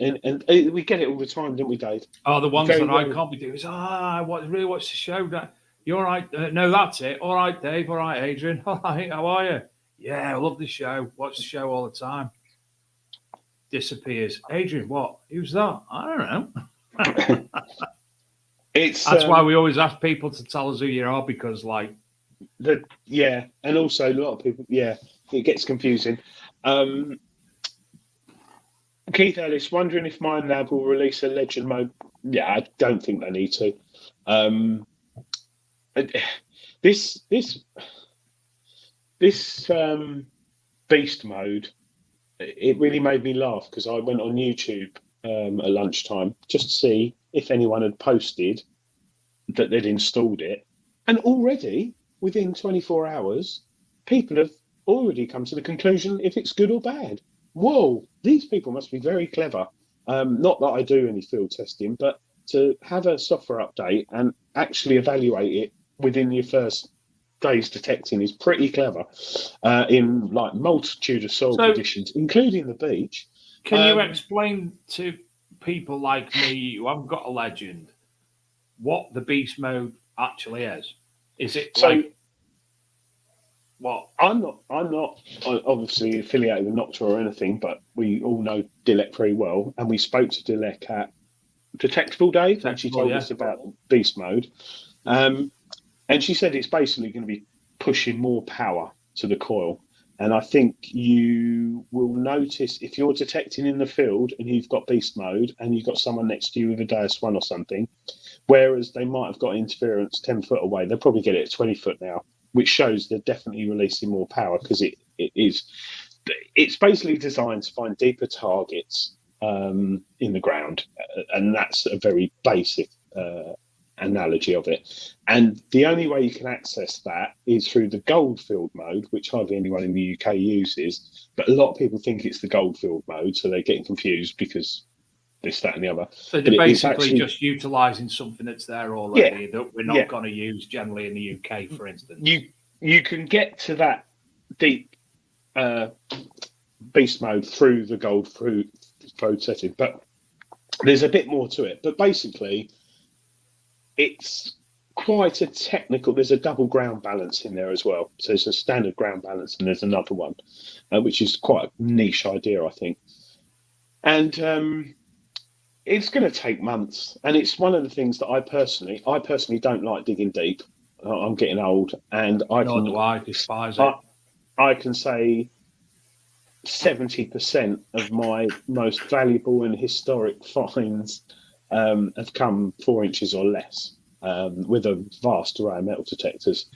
we get it all the time, don't we, Dave? Oh, the ones that I can't be doing is, really watch the show. You're all right. No, that's it. All right, Dave. All right, Adrian. All right, how are you? Yeah, I love the show. Watch the show all the time. Disappears. Adrian, what? Who's that? I don't know. That's why we always ask people to tell us who you are because, and also a lot of people, it gets confusing. Keith Ellis, wondering if Mind Lab will release a legend mode. Yeah, I don't think they need to. This beast mode, it really made me laugh because I went on YouTube at lunchtime just to see if anyone had posted that they'd installed it, and already within 24 hours, people have already come to the conclusion if it's good or bad. Whoa, these people must be very clever. Not that I do any field testing, but to have a software update and actually evaluate it within your first day's detecting is pretty clever in multitude of soil conditions, including the beach. Can you explain to people like me who haven't got a legend what the beast mode actually is? Is it what? I'm not obviously affiliated with Noctua or anything, but we all know Dilek very well, and we spoke to Dilek at Detectable Dave, and she told us about beast mode. And she said it's basically going to be pushing more power to the coil. And I think you will notice if you're detecting in the field and you've got beast mode and you've got someone next to you with a Deus 1 or something, whereas they might have got interference 10 foot away, they'll probably get it at 20 foot now, which shows they're definitely releasing more power because it's basically designed to find deeper targets in the ground. And that's a very basic analogy of it. And the only way you can access that is through the goldfield mode, which hardly anyone in the UK uses. But a lot of people think it's the goldfield mode, so they're getting confused because this, that, and the other. So they're basically just utilising something that's there already that we're not going to use generally in the UK, for instance. You can get to that deep beast mode through the goldfield setting, but there's a bit more to it. But basically, it's quite a technical. There's a double ground balance in there as well. So there's a standard ground balance, and there's another one, which is quite a niche idea, I think. And it's going to take months, and it's one of the things that I personally don't like digging deep. I'm getting old, and I despise it. I can say 70% of my most valuable and historic finds have come 4 inches or less, with a vast array of metal detectors.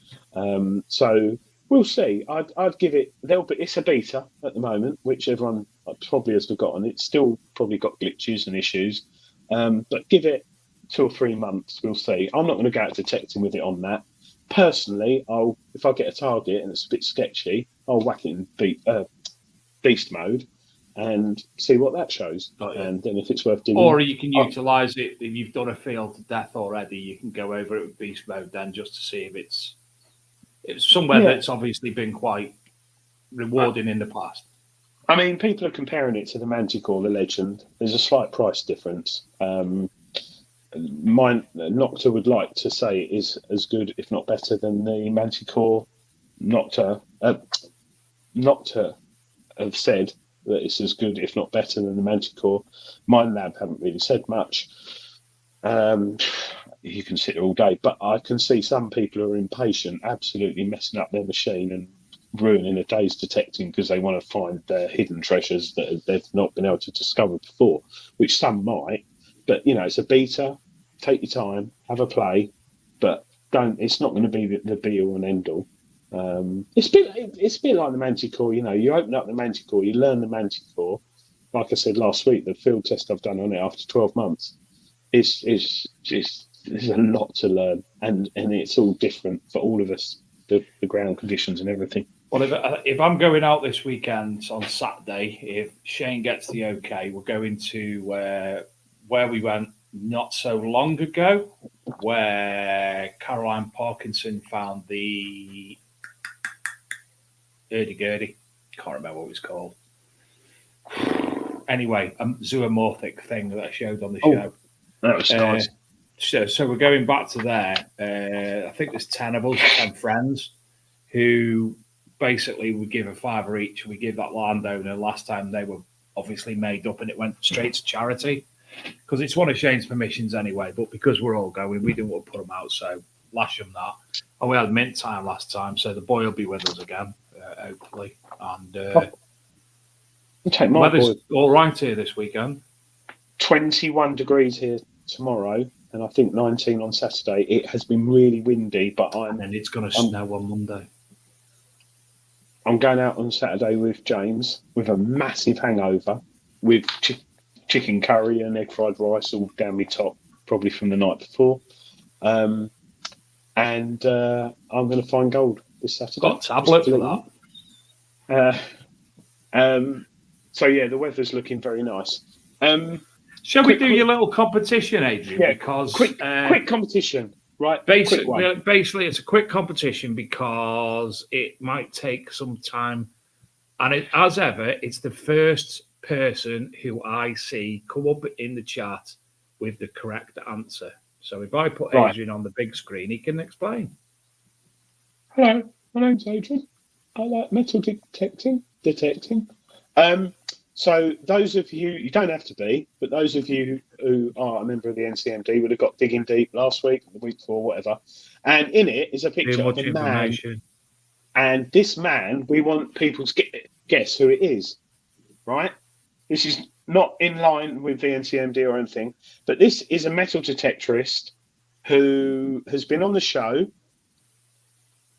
So we'll see. I'd give it. It's a beta at the moment, which everyone probably has forgotten. It's still probably got glitches and issues, but give it 2 or 3 months. We'll see. I'm not going to go out detecting with it on that. Personally, if I get a target and it's a bit sketchy, I'll whack it in beast mode and see what that shows. And then if it's worth doing, or you can utilise it if you've done a field to death already. You can go over it with beast mode then just to see if it's somewhere that's obviously been quite rewarding in the past. I mean, people are comparing it to the Manticore, the Legend. There's a slight price difference. Nocta would like to say it is as good, if not better, than the Manticore. Nocta have said that it's as good, if not better, than the Manticore. Mine Lab haven't really said much. You can sit there all day, but I can see some people who are impatient, absolutely messing up their machine and ruining a day's detecting because they want to find their hidden treasures that they've not been able to discover before, which some might. But it's a beta. Take your time, have a play, but don't. It's not going to be the be all and end all. It's a bit like the Manticore. You open up the Manticore, you learn the Manticore. Like I said last week, the field test I've done on it after 12 months is there's a lot to learn, and it's all different for all of us, the ground conditions and everything. Well, if I'm going out this weekend on Saturday, if Shane gets the okay, we're going to where we went not so long ago, where Caroline Parkinson found the hurdy-gurdy. Can't remember what it was called. Anyway, a zoomorphic thing that I showed on the show. That was nice. So we're going back to there. I think there's 10 of us, 10 friends, who basically we give a £5 each. We give that landowner. Last time they were obviously made up, and it went straight to charity because it's one of Shane's permissions anyway. But because we're all going, we didn't want to put them out, so lash them that. And we had mint time last time, so the boy will be with us again, hopefully. And weather's all right here this weekend. 21 degrees here tomorrow, and I think 19 on Saturday. It has been really windy, and it's going to snow on Monday. I'm going out on Saturday with James with a massive hangover, with chicken curry and egg fried rice all down my top, probably from the night before. And I'm going to find gold this Saturday. Got a tablet for that. So yeah, the weather's looking very nice. Shall we do your little competition, Adrian? Yeah, because quick competition, right? Basically, it's a quick competition because it might take some time, and as ever, it's the first person who I see come up in the chat with the correct answer. So if I put Adrian on the big screen, he can explain. Hello, my name's Adrian. I like metal detecting. So those of you don't have to be, but those of you who are a member of the NCMD would have got Digging Deep last week, the week before, whatever. And in it is a picture of a man. And this man, we want people to guess who it is, right? This is not in line with the NCMD or anything, but this is a metal detectorist who has been on the show.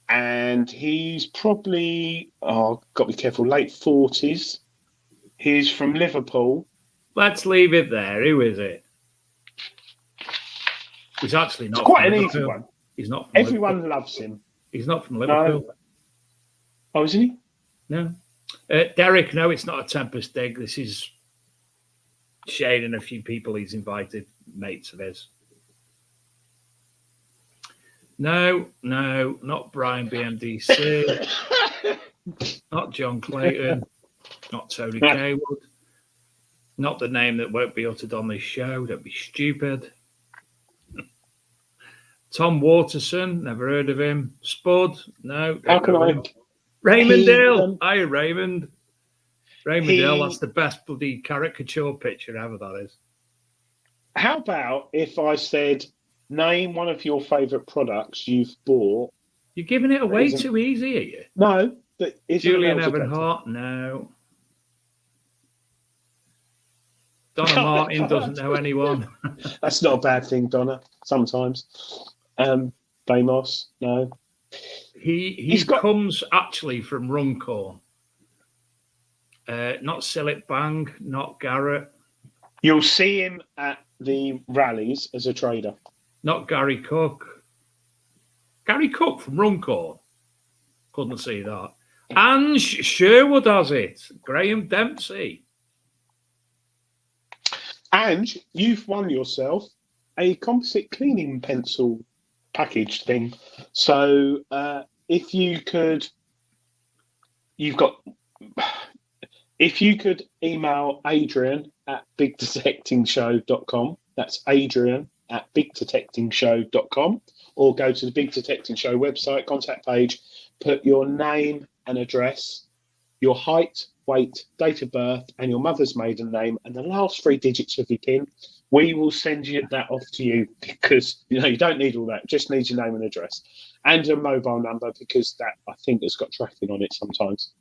And he's probably, got to be careful, late 40s. He's from Liverpool. Let's leave it there. Who is it? He's actually not. It's quite from an Liverpool. easy one. He's not. From Everyone Liverpool. loves him. He's not from Liverpool. No. Oh, isn't he? No. Derek, no, it's not a Tempest dig. This is Shane and a few people he's invited, mates of his. No, not Brian BMDC. Not John Clayton. Not Tony Kaywood. Not the name that won't be uttered on this show. Don't be stupid. Tom Waterson, never heard of him. Spud, no. How can I? Raymond Dale. Hi, Raymond. Raymond Dale, that's the best bloody caricature picture ever, that is. How about if I said, name one of your favourite products you've bought? You're giving it away too easy, are you? No. But Julian Evanhart, no. Donna Martin doesn't know anyone. That's not a bad thing, Donna, sometimes. Bamos, no. He comes actually from Runcorn. Not Sillet Bang, not Garrett. You'll see him at the rallies as a trader. Not Gary Cook. Gary Cook from Runcorn. Couldn't see that. And Sherwood has it. Graham Dempsey. And you've won yourself a composite cleaning pencil package thing. So if you could email Adrian at bigdetectingshow.com. That's Adrian at bigdetectingshow.com, or go to the Big Detecting Show website, contact page, put your name and address, your height, weight, date of birth, and your mother's maiden name, and the last 3 digits of your PIN. We will send that off to you, because you don't need all that. Just need your name and address and a mobile number, because that, I think, has got tracking on it sometimes.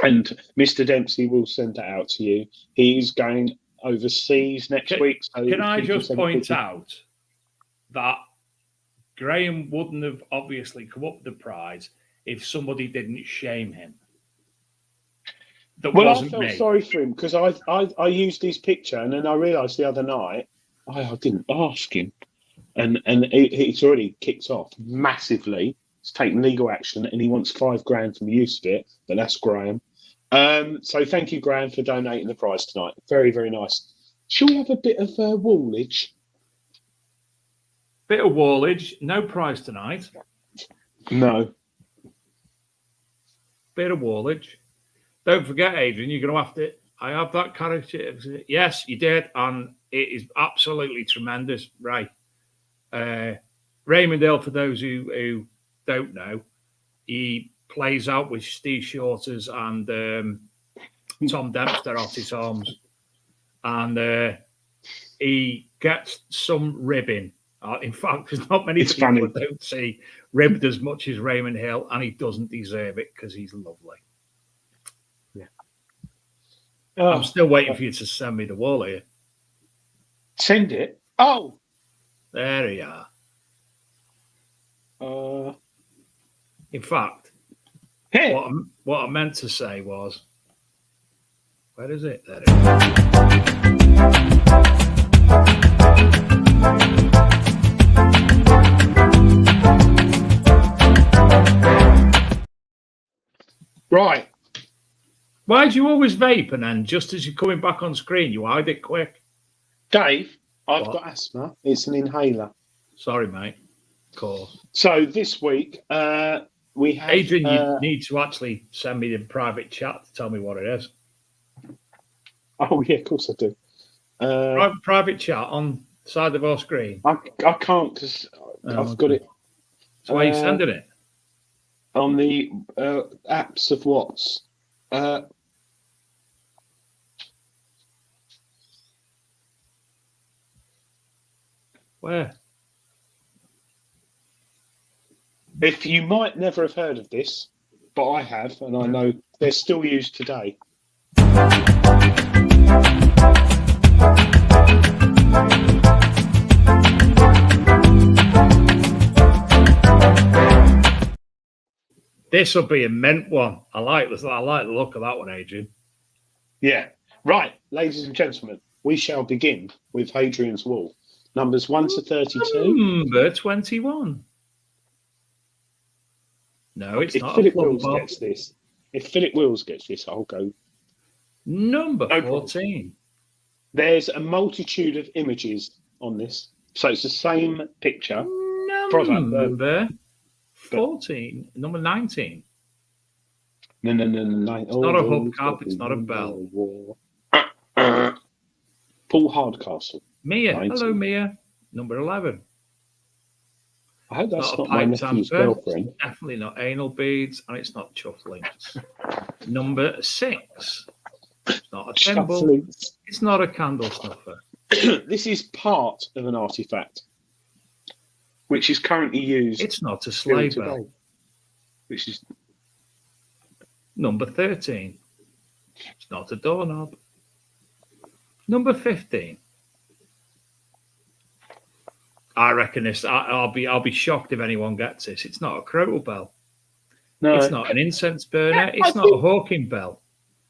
And Mr. Dempsey will send that out to you. He's going overseas next week. So can I just point out that Graham wouldn't have obviously come up with the prize if somebody didn't shame him. I felt sorry for him, because I used his picture, and then I realised the other night I didn't ask him, and it's already kicked off massively. He's taken legal action, and he wants $5,000 from the use of it. But that's Graham. So thank you, Graham, for donating the prize tonight. Very, very nice. Shall we have a bit of wallage? Bit of wallage. No prize tonight. No. Bit of wallage. Don't forget, Adrian, you're going to have to. I have that character. Yes, you did, and it is absolutely tremendous. Right. Raymond Dale, for those who don't know, he plays out with Steve Shorters and Tom Dempster at his arms, and he gets some ribbing. In fact, there's not many people that don't see ribbed as much as Raymond Hill, and he doesn't deserve it because he's lovely. Yeah. I'm still waiting for you to send me the wall here. Send it. Oh, there you are. In fact, hey. what I meant to say was, where is it? There it is. Right. Why do you always vape, and then just as you're coming back on screen, you hide it quick? Dave, I've got asthma. It's an inhaler. Sorry, mate. Of course. So this week, we have... Adrian, you need to actually send me the private chat to tell me what it is. Oh, yeah, of course I do. Private chat on the side of our screen. I can't, because I've got it. So why are you sending it? On the apps of what's... Where? If you might never have heard of this, but I have, and I know they're still used today. This will be a mint one. I like this. I like the look of that one, Adrian. Yeah. Right, ladies and gentlemen, we shall begin with Adrian's Wall. Numbers 1 to 32. Number 21. No, it's If not Philip a plum Wills bob. gets this, I'll go. Number No problem. 14. There's a multitude of images on this, so it's the same picture. Number 14. Number 19. No. It's not a hubcap. It's not a bell. Paul Hardcastle. Mia. 19. Hello, Mia. Number 11. I hope that's Not not a my pipe nephew's tamper. girlfriend. It's definitely not anal beads, and it's not chuff links. Number 6. It's not a thimble. Shufflings. It's not a candle snuffer. This is part of an artifact which is currently used. It's not a sleigh still bell. today, which is Number 13. It's not a doorknob. Number 15. I reckon this. I'll be shocked if anyone gets this. It's not a crotal bell. no. It's not an incense burner. Yeah, It's not a hawking bell.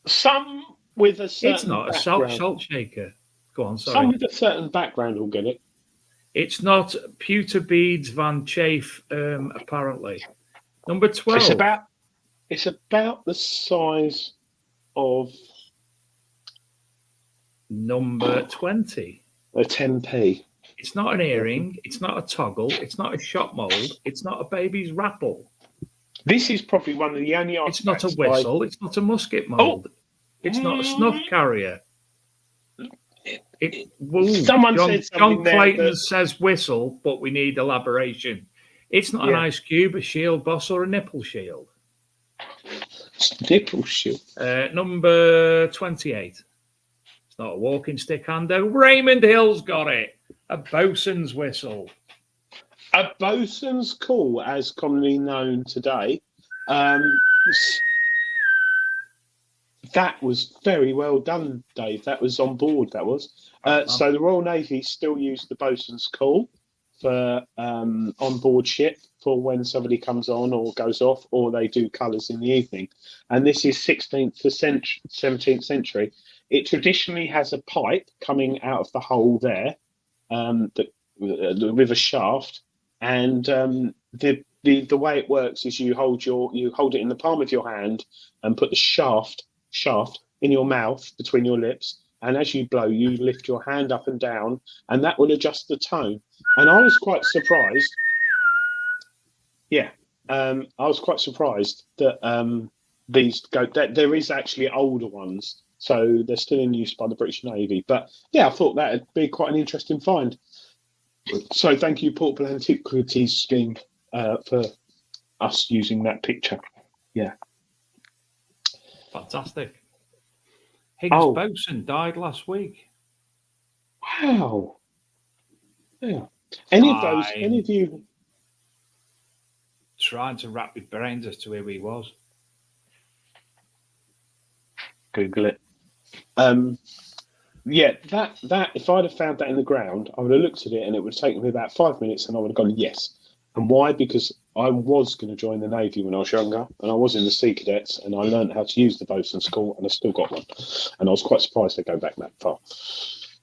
Some with a certain It's not a background. salt shaker. Go on, Some sorry. with a certain background will get it. It's not pewter beads Van Chafe, apparently. Number 12. It's about the size of Number 20. a 10p. It's not an earring. It's not a toggle. It's not a shot mold. It's not a baby's rattle. This is probably one of the only It's not a artifacts whistle. It's not a musket mold. It's not a snuff carrier. Someone John, said something John there Clayton that- says whistle, but we need elaboration. It's not an Yeah. ice cube, a shield boss, or a nipple shield. Nipple shield. Number 28. It's not a walking stick hando. Raymond Hill's got it. A bosun's whistle. A bosun's call, as commonly known today. That was very well done, Dave. That was on board. That was. So the Royal Navy still use the bosun's call for on board ship for when somebody comes on or goes off, or they do colours in the evening. And this is 16th to 17th century. It traditionally has a pipe coming out of the hole there, with a shaft, and the way it works is you hold it in the palm of your hand and put the shaft in your mouth between your lips, and as you blow, you lift your hand up and down, and that will adjust the tone. And I was quite surprised. Yeah, I was quite surprised that these go. That there is actually older ones, so they're still in use by the British Navy. But yeah, I thought that'd be quite an interesting find. So thank you, Portable Antiquities Scheme, for us using that picture. Yeah. Fantastic. Higgs Boson died last week. Wow. Yeah. Any of you trying to wrap your brains as to who he was? Google it. Yeah, that if I'd have found that in the ground, I would have looked at it and it would have taken me about 5 minutes and I would have gone, yes. And why? Because I was going to join the Navy when I was younger, and I was in the Sea Cadets, and I learned how to use the bosun's call, and I still got one. And I was quite surprised they go back that far.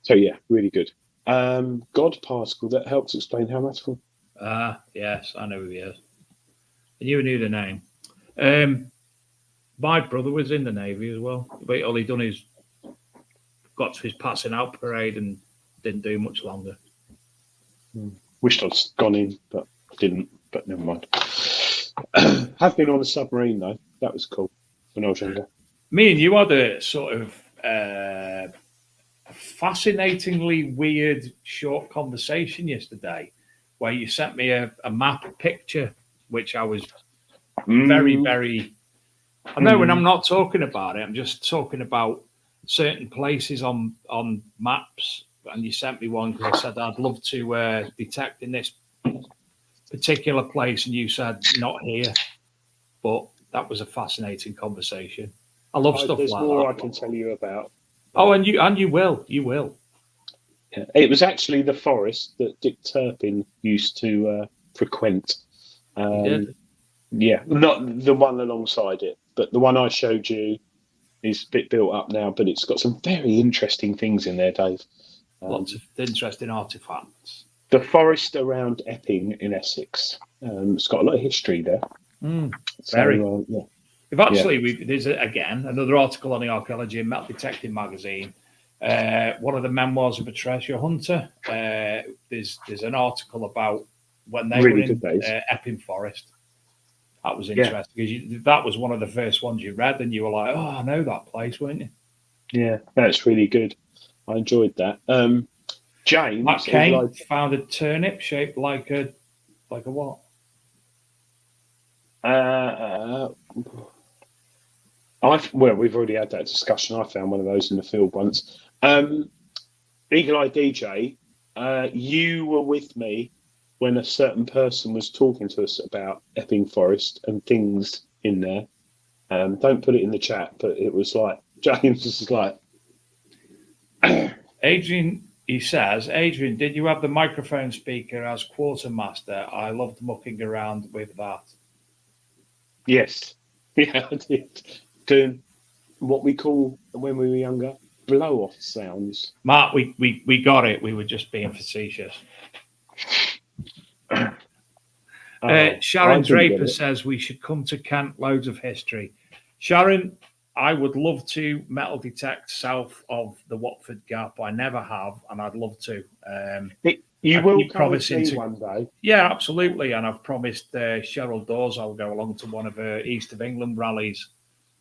So yeah, really good. God particle, that helps explain how magical. Yes, I know who he is. And you knew the name. My brother was in the Navy as well, but all he done is got to his passing out parade and didn't do much longer. Wished I'd gone in, but I didn't. But never mind. Have been on a submarine though. That was cool when I was younger. Me and you had a sort of fascinatingly weird short conversation yesterday, where you sent me a map picture, which I was very, very. I know when I'm not talking about it, I'm just talking about certain places on maps. And you sent me one because I said I'd love to detect in this particular place, and you said not here. But that was a fascinating conversation. I love stuff There's like more that. I can tell you about. Oh, and you will. Yeah. It was actually the forest that Dick Turpin used to frequent. Yeah, not the one alongside it, but the one I showed you is a bit built up now, but it's got some very interesting things in there, Dave. Lots of interesting artifacts. The forest around Epping in Essex. It's got a lot of history there. Very. Yeah. We've actually, there's again another article on the Archaeology and Metal Detecting magazine. One of the memoirs of a treasure hunter. There's an article about when they were in Epping Forest. That was interesting because that was one of the first ones you read, and you were like, "Oh, I know that place," weren't you? Yeah, that's really good. I enjoyed that. James Matt Kane found a turnip shaped like a what? We've already had that discussion. I found one of those in the field once. Eagle Eye DJ, you were with me when a certain person was talking to us about Epping Forest and things in there. Don't put it in the chat, but it was like James was like, Adrian. He says, Adrian, did you have the microphone speaker as quartermaster? I loved mucking around with that. Yes. Yeah, I did. Doing what we call, when we were younger, blow-off sounds. Mark, we got it. We were just being facetious. Sharon Draper says we should come to Kent. Loads of history. Sharon, I would love to metal detect south of the Watford Gap. I never have, and I'd love to. You will come with me one day. Yeah, absolutely. And I've promised Cheryl Dawes I'll go along to one of her East of England rallies.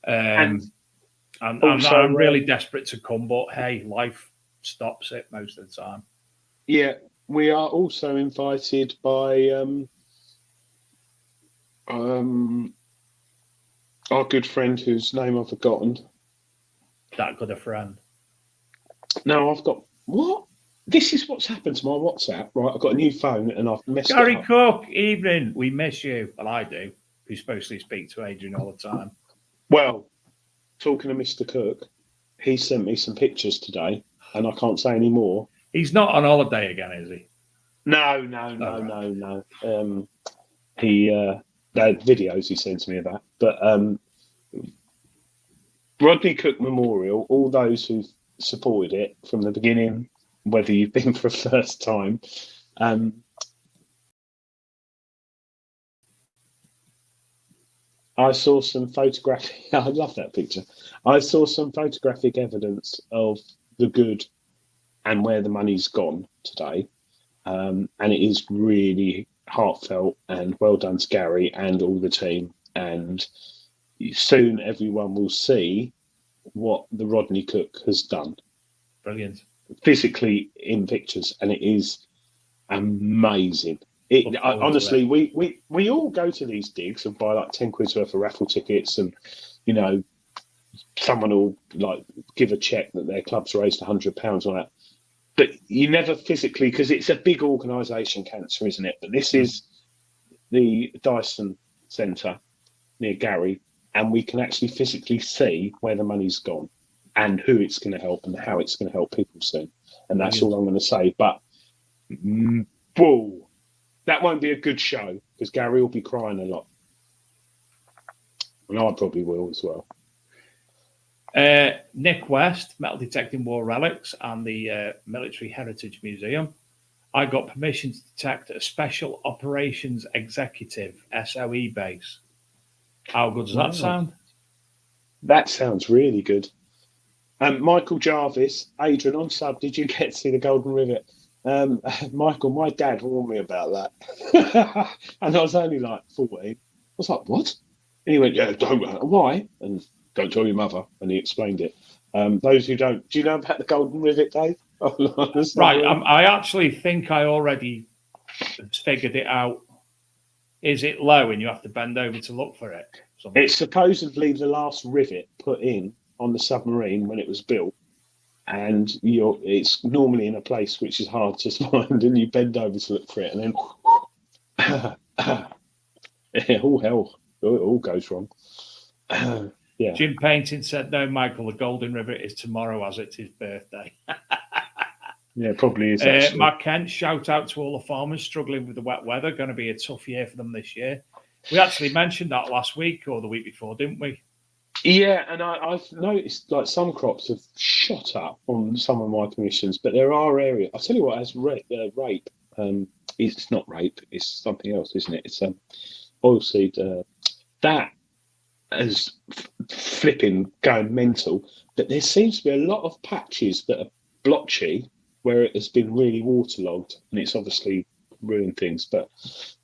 And I'm really desperate to come, but hey, life stops it most of the time. Yeah, we are also invited by our good friend whose name I've forgotten. That good a friend. No, I've got what? This is what's happened to my WhatsApp, right? I've got a new phone and I've messed Gary it up. Cook, evening. We miss you. Well, I do. We supposed to speak to Adrian all the time. Well, talking to Mr. Cook, he sent me some pictures today, and I can't say any more. He's not on holiday again, is he? No. They had videos he sent me about, but Rodney Cook Memorial. All those who supported it from the beginning, whether you've been for a first time, I saw some photographic. I love that picture. I saw some photographic evidence of the good and where the money's gone today, and it is really heartfelt and well done to Gary and all the team. And soon everyone will see what the Rodney Cook has done. Brilliant. Physically in pictures, and it is amazing. Honestly, we all go to these digs and buy like 10 quid's worth of raffle tickets, and you know, someone will like give a check that their club's raised £100 on that. But you never physically, because it's a big organisation, cancer, isn't it? But this is the Dyson Centre near Gary, and we can actually physically see where the money's gone and who it's going to help and how it's going to help people soon. And that's all I'm going to say. But whoa, that won't be a good show because Gary will be crying a lot. And I probably will as well. Nick West, Metal Detecting War Relics and the Military Heritage Museum. I got permission to detect a Special Operations Executive SOE base. How good does that sound? That sounds really good. Michael Jarvis, Adrian on sub, did you get to see the Golden Rivet? Michael, my dad warned me about that. And I was only like 14. I was like, what? And he went, yeah, don't. Why? And don't tell your mother. And he explained it. Those who don't, do you know about the Golden Rivet, Dave? Right. I actually think I already figured it out. Is it low and you have to bend over to look for it? It's supposedly the last rivet put in on the submarine when it was built. And it's normally in a place which is hard to find, and you bend over to look for it, and then all hell, it all goes wrong. Yeah. Jim Painting said, no, Michael, the Golden Rivet is tomorrow as it's his birthday. Yeah, probably is. Mark Kent, shout out to all the farmers struggling with the wet weather. Going to be a tough year for them this year. We actually mentioned that last week or the week before, didn't we? Yeah, and I've noticed like some crops have shot up on some of my commissions, but there are areas. I tell you what, as rape, it's not rape, it's something else, isn't it? It's oilseed. That is flipping going mental. But there seems to be a lot of patches that are blotchy where it has been really waterlogged, and it's obviously ruined things. But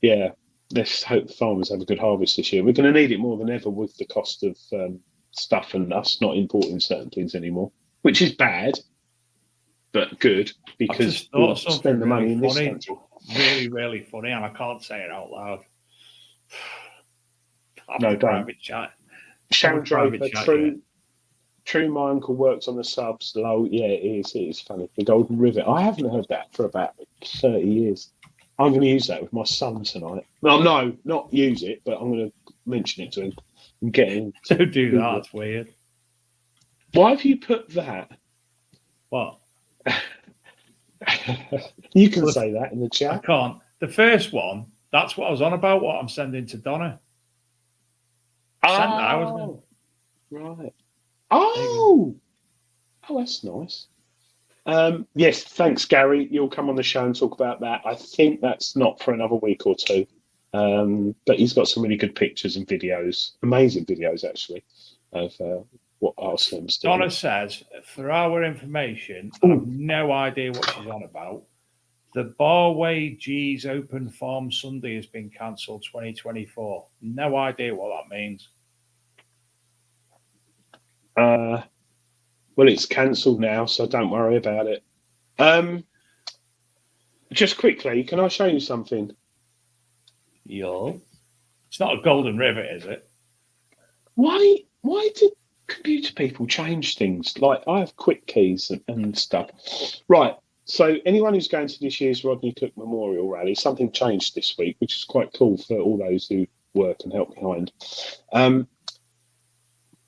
yeah, let's hope the farmers have a good harvest this year. We're going to need it more than ever with the cost of stuff and us not importing certain things anymore, which is bad, but good I because just thought we'll of something spend the money really in this funny, country. really, really funny, and I can't say it out loud. Have No, a don't. private chat. Sharon Have a private Draper, chat, yeah. True, my uncle works on the subs. Low, yeah, it is funny. The Golden Rivet. I haven't heard that for about 30 years. I'm going to use that with my son tonight. Well, no, not use it, but I'm going to mention it to him and get him. Don't do that. It's weird. Why have you put that? What? You can say that in the I chat. can't. The first one, that's what I was on about, what I'm sending to Donna. Sent that, wasn't it? Right. Oh, that's nice. Yes, thanks, Gary. You'll come on the show and talk about that. I think that's not for another week or two. But he's got some really good pictures and videos, amazing videos actually, of what our Slim's doing. Donna says, for our information, I have no idea what she's on about. The Barway G's Open Farm Sunday has been cancelled 2024. No idea what that means. Well, it's cancelled now, so don't worry about it. Just quickly, can I show you something? Yeah. It's not a golden rivet, is it? Why did computer people change things? Like, I have quick keys and stuff. Right. So anyone who's going to this year's Rodney Cook Memorial Rally, something changed this week, which is quite cool for all those who work and help behind.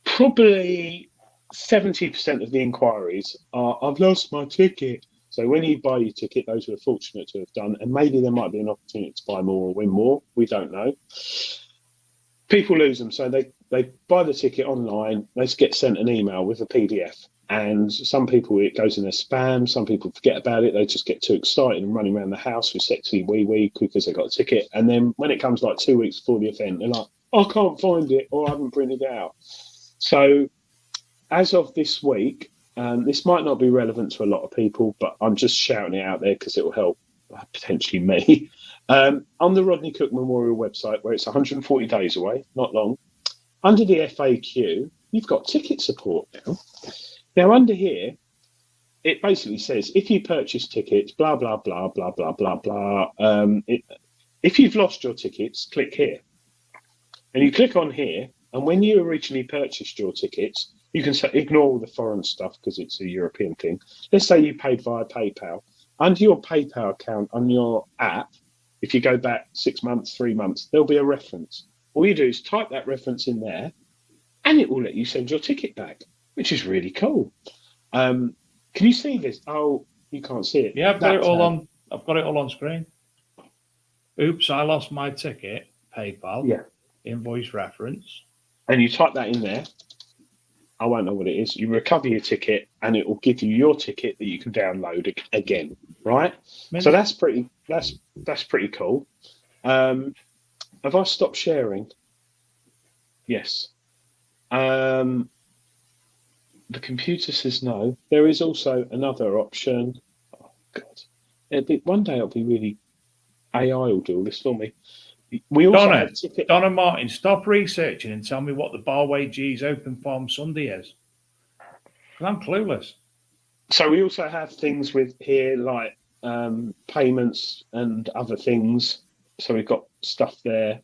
Probably 70% of the inquiries are, I've lost my ticket. So when you buy your ticket, those who are fortunate to have done, and maybe there might be an opportunity to buy more or win more, we don't know. People lose them. So they buy the ticket online, they get sent an email with a PDF. And some people, it goes in their spam. Some people forget about it. They just get too excited and running around the house with sexy wee because they got a ticket. And then when it comes like 2 weeks before the event, they're like, I can't find it or I haven't printed it out. So as of this week, this might not be relevant to a lot of people, but I'm just shouting it out there because it will help potentially me. On the Rodney Cook Memorial website, where it's 140 days away, not long, under the FAQ, you've got ticket support now. Now, under here, it basically says, if you purchase tickets, blah, blah, blah, blah, blah, blah, blah. If you've lost your tickets, click here. And you click on here, and when you originally purchased your tickets, you can ignore all the foreign stuff because it's a European thing. Let's say you paid via PayPal. Under your PayPal account on your app, if you go back 6 months, 3 months, there'll be a reference. All you do is type that reference in there, and it will let you send your ticket back, which is really cool. Can you see this? Oh, you can't see it. Yeah, I've got it all on. I've got it all on screen. Oops, I lost my ticket. PayPal. Yeah. Invoice reference. And you type that in there. I won't know what it is. You recover your ticket, and it will give you your ticket that you can download again. Right. So that's pretty. That's pretty cool. Have I stopped sharing? Yes. The computer says no. There is also another option. Oh God! One day it'll be really. AI will do all this for me. We also have Donna Martin, stop researching and tell me what the Barway G's Open Farm Sunday is. I'm clueless. So we also have things with here like payments and other things. So we've got stuff there,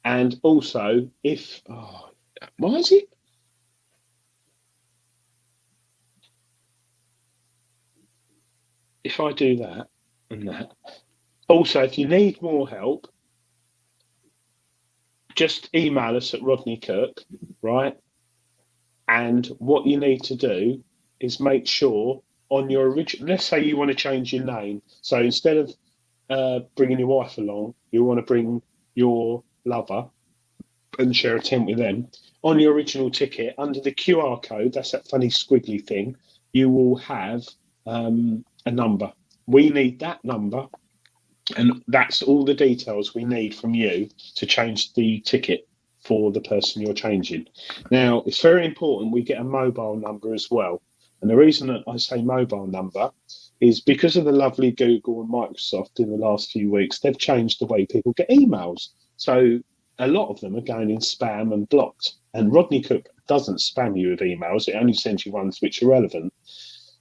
and also why is it? If I do that and that. Also, if you need more help, just email us at Rodney Cook, right? And what you need to do is make sure on your original, let's say you want to change your name. So instead of bringing your wife along, you want to bring your lover and share a tent with them. on your original ticket, under the QR code, that's that funny squiggly thing, you will have a number. We need that number, and that's all the details we need from you to change the ticket for the person you're changing. Now, it's very important we get a mobile number as well. And the reason that I say mobile number is because of the lovely Google and Microsoft in the last few weeks, they've changed the way people get emails. So a lot of them are going in spam and blocked. And Rodney Cook doesn't spam you with emails. It only sends you ones which are relevant.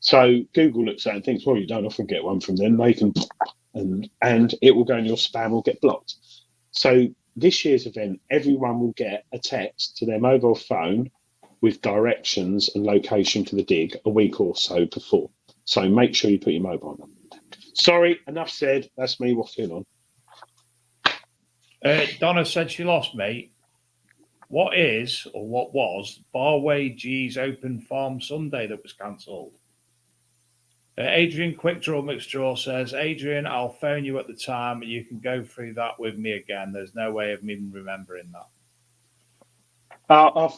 So Google looks at it and thinks, well, you don't often get one from them. They can, and it will go in your spam or get blocked. So this year's event, everyone will get a text to their mobile phone with directions and location for the dig a week or so before. So make sure you put your mobile number in. Sorry, enough said. That's me waffling on. Donna said she lost me. What is, or what was, Barway G's Open Farm Sunday that was cancelled? Adrian Quick Draw Mixed Draw says, Adrian, I'll phone you at the time. You can go through that with me again. There's no way of me remembering that.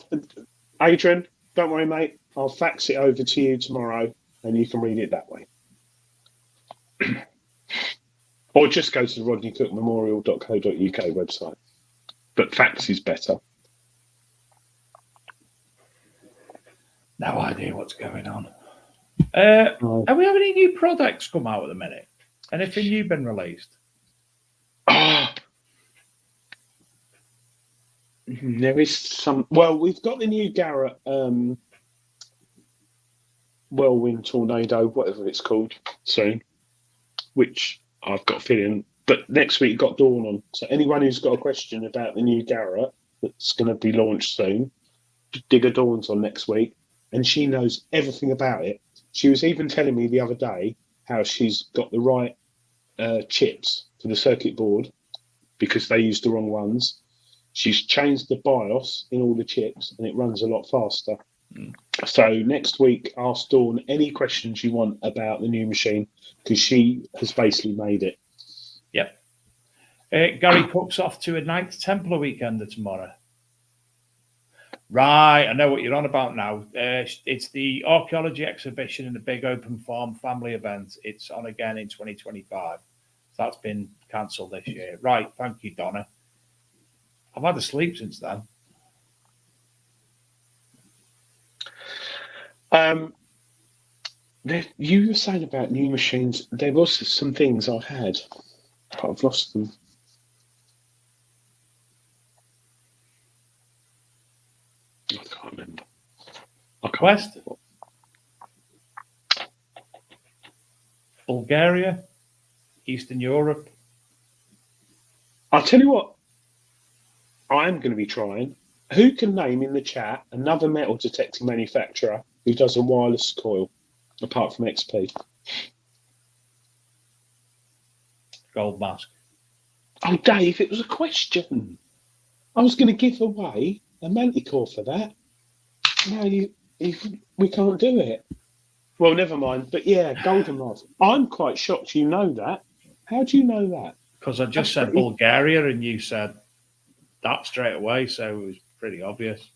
Adrian, don't worry, mate. I'll fax it over to you tomorrow and you can read it that way. Or just go to the rodneycookmemorial.co.uk website. But fax is better. No idea what's going on. Have we have any new products come out at the minute? Anything new been released? There is some. Well, we've got the new Garrett Whirlwind Tornado, whatever it's called, soon, which I've got a feeling. But next week got Dawn on. So anyone who's got a question about the new Garrett that's going to be launched soon, Digger Dawn's on next week, and she knows everything about it. She was even telling me the other day how she's got the right chips for the circuit board because they used the wrong ones. She's changed the BIOS in all the chips and it runs a lot faster. So next week, ask Dawn any questions you want about the new machine because she has basically made it. Yep. Gary Cook's off to a Knights Templar weekender tomorrow. Right, I know what you're on about now. It's the archaeology exhibition and the big open farm family event. It's on again in 2025. So that's been cancelled this year. Right, thank you, Donna. I've had a sleep since then. You were saying about new machines. There was some things I had, but I've lost them. I can't remember. Quest? Bulgaria? Eastern Europe? I'll tell you what I'm going to be trying. Who can name in the chat another metal detecting manufacturer who does a wireless coil apart from XP? Gold Mask. Oh, Dave, it was a question. I was going to give away a Manticore for that. No, we can't do it. Well, never mind. But yeah, Golden Mask. I'm quite shocked you know that. How do you know that? Because I just said Bulgaria and you said that straight away, so it was pretty obvious.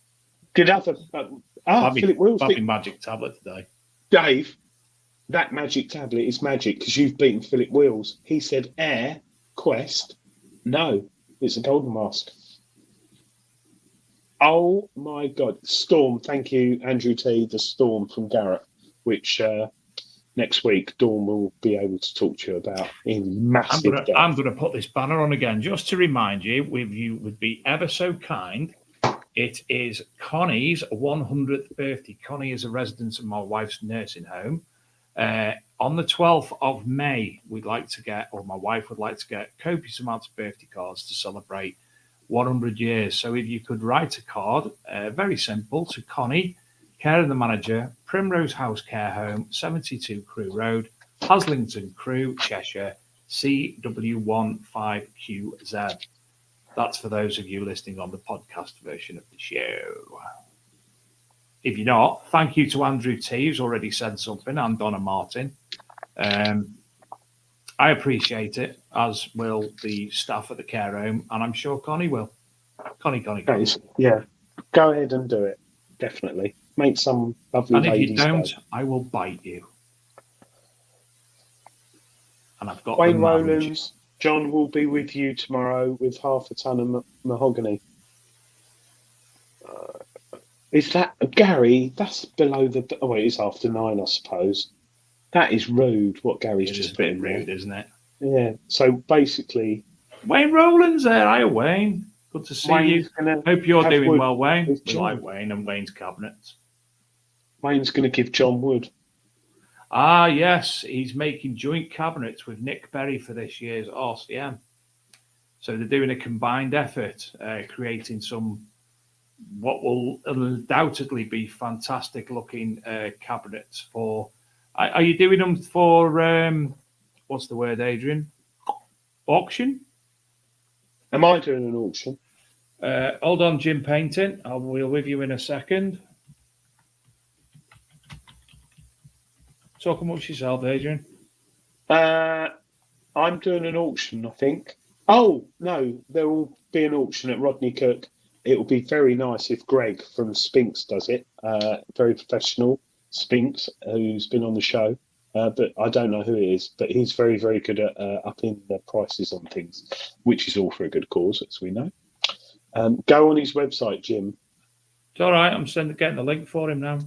Did other Philip Wills magic tablet today. Dave, that magic tablet is magic because you've beaten Philip Wills. He said Air Quest. No, it's a Golden Mask. Oh my God, Storm! Thank you, Andrew T. The Storm from Garrett, which next week Dawn will be able to talk to you about in massive depth. I'm going to put this banner on again just to remind you, if you would be ever so kind. It is Connie's 100th birthday. Connie is a resident of my wife's nursing home. On the 12th of May, we'd like to get, or my wife would like to get, copious amounts of birthday cards to celebrate 100 years. So if you could write a card, very simple, to Connie, care of the manager, Primrose House Care Home, 72 Crewe Road, Haslington Crewe, Cheshire, CW15QZ. That's for those of you listening on the podcast version of the show. If you're not, thank you to Andrew T, who's already said something, and Donna Martin. I appreciate it, as will the staff at the care home, and I'm sure Connie will. Connie. Yeah. Go ahead and do it. Definitely. Make some lovely And if you ladies don't, day. I will bite you. And I've got Wayne the mange. Rowlands, John will be with you tomorrow with half a ton of mahogany. Is that Gary? That's below the. Oh, wait, it's after 9, I suppose. That is rude. What Gary's It is just a put bit in rude, there. isn't it? Yeah. So basically, Wayne Rowland's there. Hi, Wayne. Good to see Wayne's you. going to Hope you're have doing wood well, Wayne. with We John. like Wayne and Wayne's cabinets. Wayne's going to give John wood. Ah, yes. He's making joint cabinets with Nick Berry for this year's RCM. So they're doing a combined effort, creating some what will undoubtedly be fantastic looking cabinets for. Are you doing them for what's the word, Adrian? Auction? Am I doing an auction? Hold on, Jim Painting. I will with you in a second. Talk amongst yourself, Adrian. I'm doing an auction, I think. Oh, no, there will be an auction at Rodney Cook. It will be very nice if Greg from Spinks does it. Very professional Spinks, who's been on the show. But I don't know who he is. But he's very, very good at upping the prices on things, which is all for a good cause, as we know. Go on his website, Jim. It's all right. I'm getting the link for him now.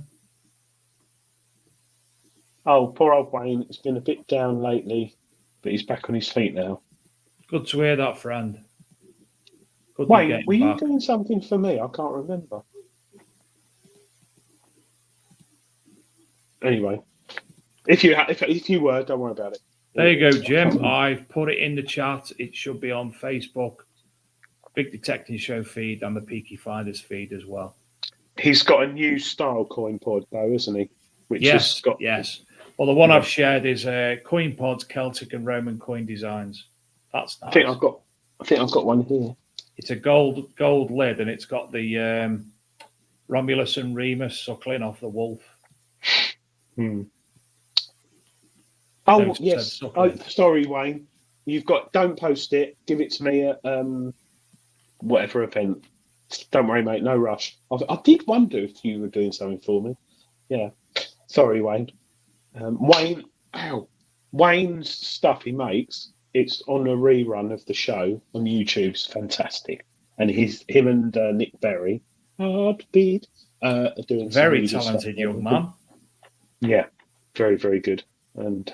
Oh, poor old Wayne. It's been a bit down lately, but he's back on his feet now. Good to hear that, friend. Good Wayne, were you doing something for me? I can't remember. Anyway, if you were, don't worry about it. There you go, Jim. I've put it in the chat. It should be on Facebook, Big Detecting Show feed, and the Peaky Finders feed as well. He's got a new style coin pod, though, isn't he? Yes. Well, the one I've shared is Coin Pods, Celtic and Roman coin designs. That's nice. I think I've got one here. It's a gold lid, and it's got the Romulus and Remus suckling off the wolf. Oh, yes. Oh, sorry, Wayne. Don't post it. Give it to me at whatever event. Don't worry, mate. No rush. I did wonder if you were doing something for me. Yeah. Sorry, Wayne. Wayne's stuff he makes, it's on a rerun of the show on YouTube. It's fantastic. And him and Nick Berry, Heartbeat, are doing very some really talented stuff. young man. Yeah, very, very good and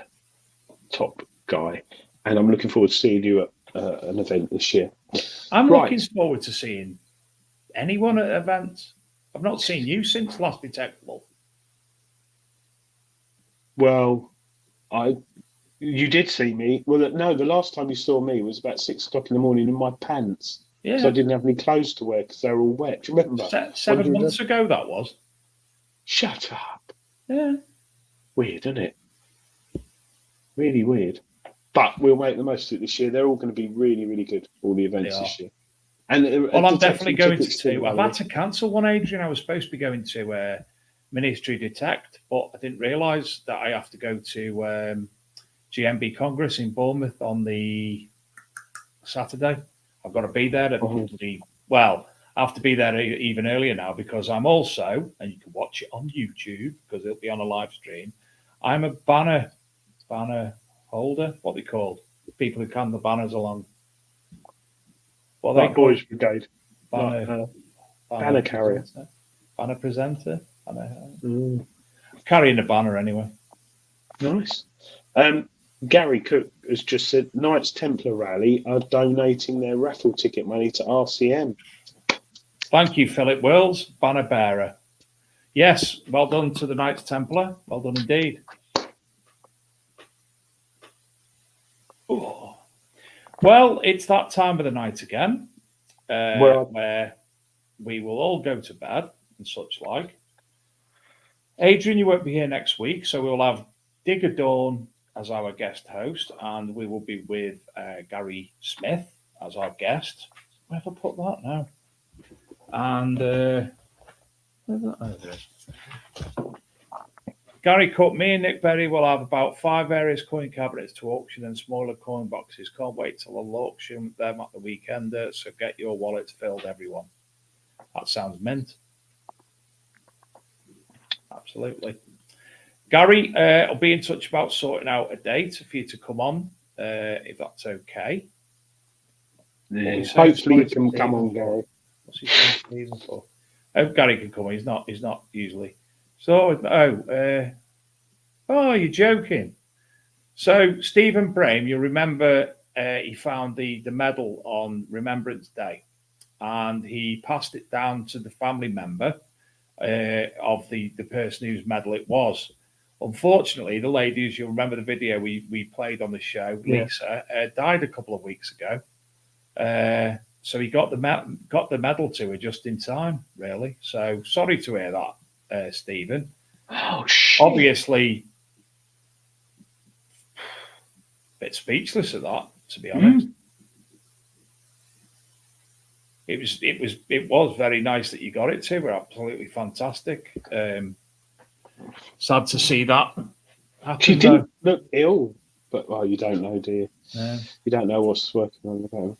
top guy. And I'm looking forward to seeing you at an event this year. I'm looking forward to seeing anyone at events. I've not seen you since last Detectable. Well, you did see me. Well, no, the last time you saw me was about 6 o'clock in the morning in my pants. Yeah. So I didn't have any clothes to wear because they were all wet. Do you remember? 7 months ago, that was. Shut up. Yeah. Weird, isn't it? Really weird. But we'll make the most of it this year. They're all going to be really, really good, all the events this year. And I'm definitely going to two. I've had to cancel one, Adrian. I was supposed to be going to Ministry Detect, but I didn't realise that I have to go to GMB Congress in Bournemouth on the Saturday. I've got to be there I have to be there even earlier now because I'm also, and you can watch it on YouTube because it'll be on a live stream, I'm a banner holder, what they called, people who can the banners along. What they Boys Brigade. Banner carrier. Banner presenter. Carrying the banner anyway. Nice. Gary Cook has just said Knights Templar Rally are donating their raffle ticket money to RCM. Thank you, Philip Wills, banner bearer. Yes, well done to the Knights Templar. Well done indeed. Oh. Well, it's that time of the night again where we will all go to bed and such like. Adrian, you won't be here next week, so we'll have Digger Dawn as our guest host, and we will be with Gary Smith as our guest. Where have I put that now? And Gary Cook, me and Nick Berry will have about 5 various coin cabinets to auction and smaller coin boxes. Can't wait till I'll auction them at the weekend, so get your wallets filled, everyone. That sounds mint. Absolutely. Gary, I'll be in touch about sorting out a date for you to come on, if that's okay. Yeah. Hopefully you can come on, Gary. What's he saying Stephen for? Oh, Gary can come on. He's not usually. So, you're joking. So, Stephen Brame, you remember he found the medal on Remembrance Day, and he passed it down to the family member of the person whose medal it was. Unfortunately, the lady, as you'll remember the video we played on the show, Lisa, died a couple of weeks ago. So he got the medal to her just in time, really. So sorry to hear that, Stephen. Oh, shit. Obviously, a bit speechless at that, to be honest. It was very nice that you got it to her. Absolutely fantastic. Sad to see that happen. She didn't look ill, but well, you don't know, do you? No. You don't know what's working on the phone.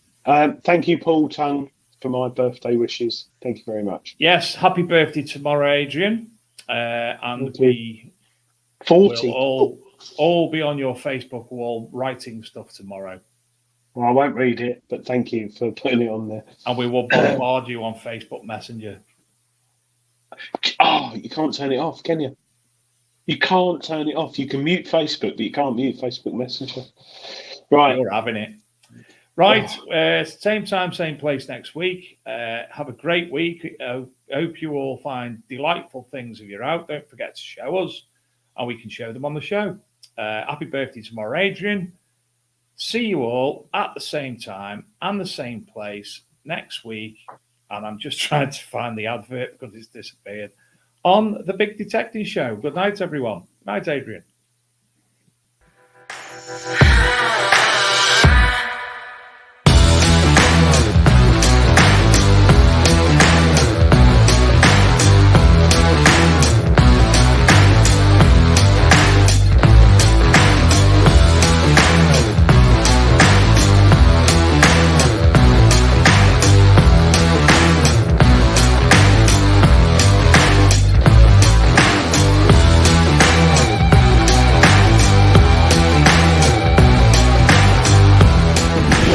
Thank you, Paul Tung, for my birthday wishes. Thank you very much. Yes, happy birthday tomorrow, Adrian. And we 40. will all be on your Facebook wall writing stuff tomorrow. Well, I won't read it, but thank you for putting it on there. And we will bombard you on Facebook Messenger. Oh, you can't turn it off, can you? You can't turn it off. You can mute Facebook, but you can't mute Facebook Messenger. Right. You're having it. Right. Same time, same place next week. Have a great week. Hope you all find delightful things if you're out. Don't forget to show us, and we can show them on the show. Happy birthday tomorrow, Adrian. See you all at the same time and the same place next week. And I'm just trying to find the advert because it's disappeared. On the Big Detecting Show. Good night, everyone. Good night, Adrian.